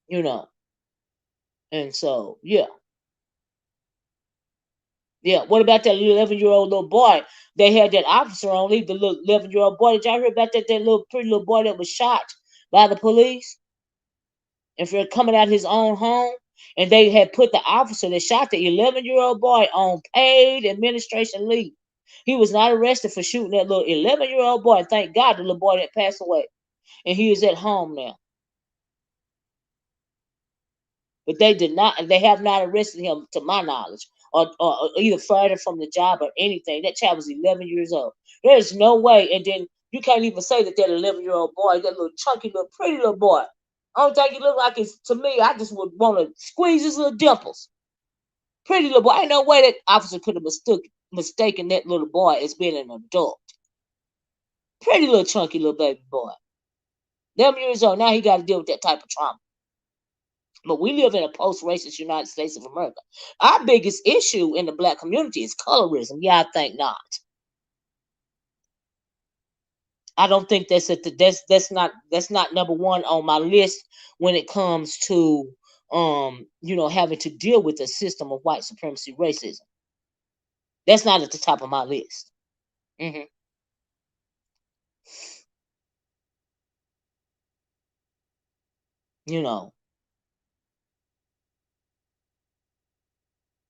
You know, and so yeah. What about that 11-year-old little boy? They had that officer on. Leave the little 11-year-old boy. Did y'all hear about that? That little pretty little boy that was shot by the police and for coming out his own home. And they had put the officer that shot the 11-year-old boy on paid administration leave. He was not arrested for shooting that little 11-year-old boy. Thank God the little boy that passed away. And he is at home now. But they did not, and they have not arrested him to my knowledge, or either fired him from the job or anything. That child was 11 years old. There's no way. And then you can't even say that 11-year-old boy, that little chunky, little pretty little boy. I don't think he looked like it's to me. I just would want to squeeze his little dimples. Pretty little boy. Ain't no way that officer could have mistaken that little boy as being an adult. Pretty little chunky little baby boy. 11 years old. Now he got to deal with that type of trauma. But we live in a post-racist United States of America. Our biggest issue in the black community is colorism. Yeah, I think not. I don't think that's not number one on my list when it comes to having to deal with the system of white supremacy racism. That's not at the top of my list. Hmm. You know,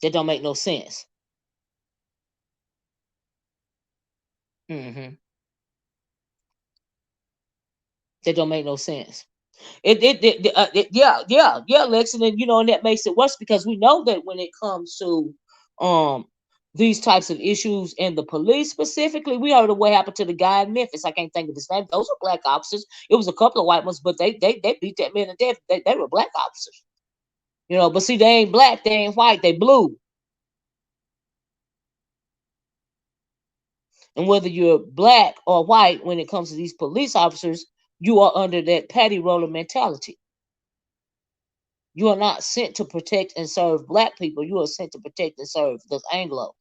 that don't make no sense. Hmm. That don't make no sense. Yeah, Lex, and that makes it worse because we know that when it comes to um these types of issues and the police specifically, we heard of what happened to the guy in Memphis. I can't think of his name. Those are black officers. It was a couple of white ones, but they beat that man to death. They were black officers. But see, they ain't black, they ain't white, they blue. And whether you're black or white, when it comes to these police officers, you are under that patty roller mentality. You are not sent to protect and serve black people. You are sent to protect and serve the Anglos.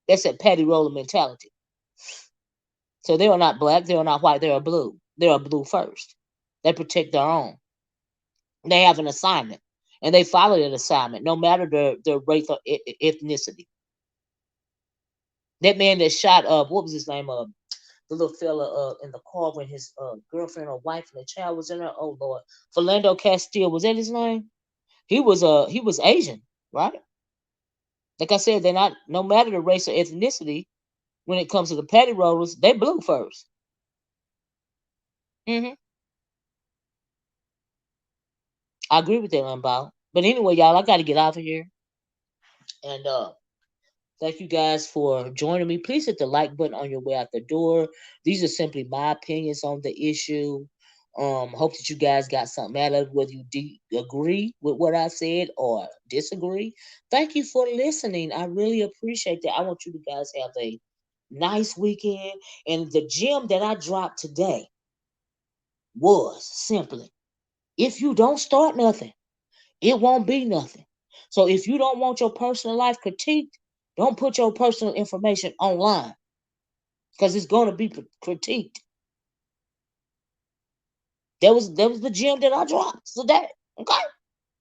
That's that patty roller mentality. So they are not black. They are not white. They are blue. They are blue first. They protect their own. They have an assignment, and they follow that assignment, no matter their race or ethnicity. That man that shot up, what was his name? The little fella in the car when his girlfriend or wife and the child was in there. Oh Lord, Philando Castile, was that his name? He was Asian, right? Like I said, they're not, no matter the race or ethnicity, when it comes to the petty rollers, they blue first. Hmm. I agree with that, Unbound. But anyway, y'all, I got to get out of here. And thank you guys for joining me. Please hit the like button on your way out the door. These are simply my opinions on the issue. Hope that you guys got something out of it, whether you agree with what I said or disagree. Thank you for listening. I really appreciate that. I want you guys to have a nice weekend. And the gem that I dropped today was simply, if you don't start nothing, it won't be nothing. So if you don't want your personal life critiqued, don't put your personal information online because it's going to be critiqued. That was the gem that I dropped today. Okay.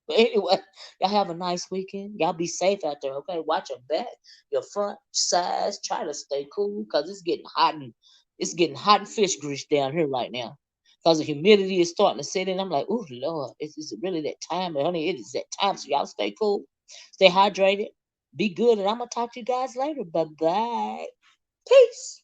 But anyway, y'all have a nice weekend. Y'all be safe out there, okay? Watch your back, your front, sides. Try to stay cool because it's getting hot and fish grease down here right now. Because the humidity is starting to set in. I'm like, oh Lord, is it really that time? And honey, it is that time. So y'all stay cool, stay hydrated, be good, and I'm gonna talk to you guys later. Bye bye. Peace.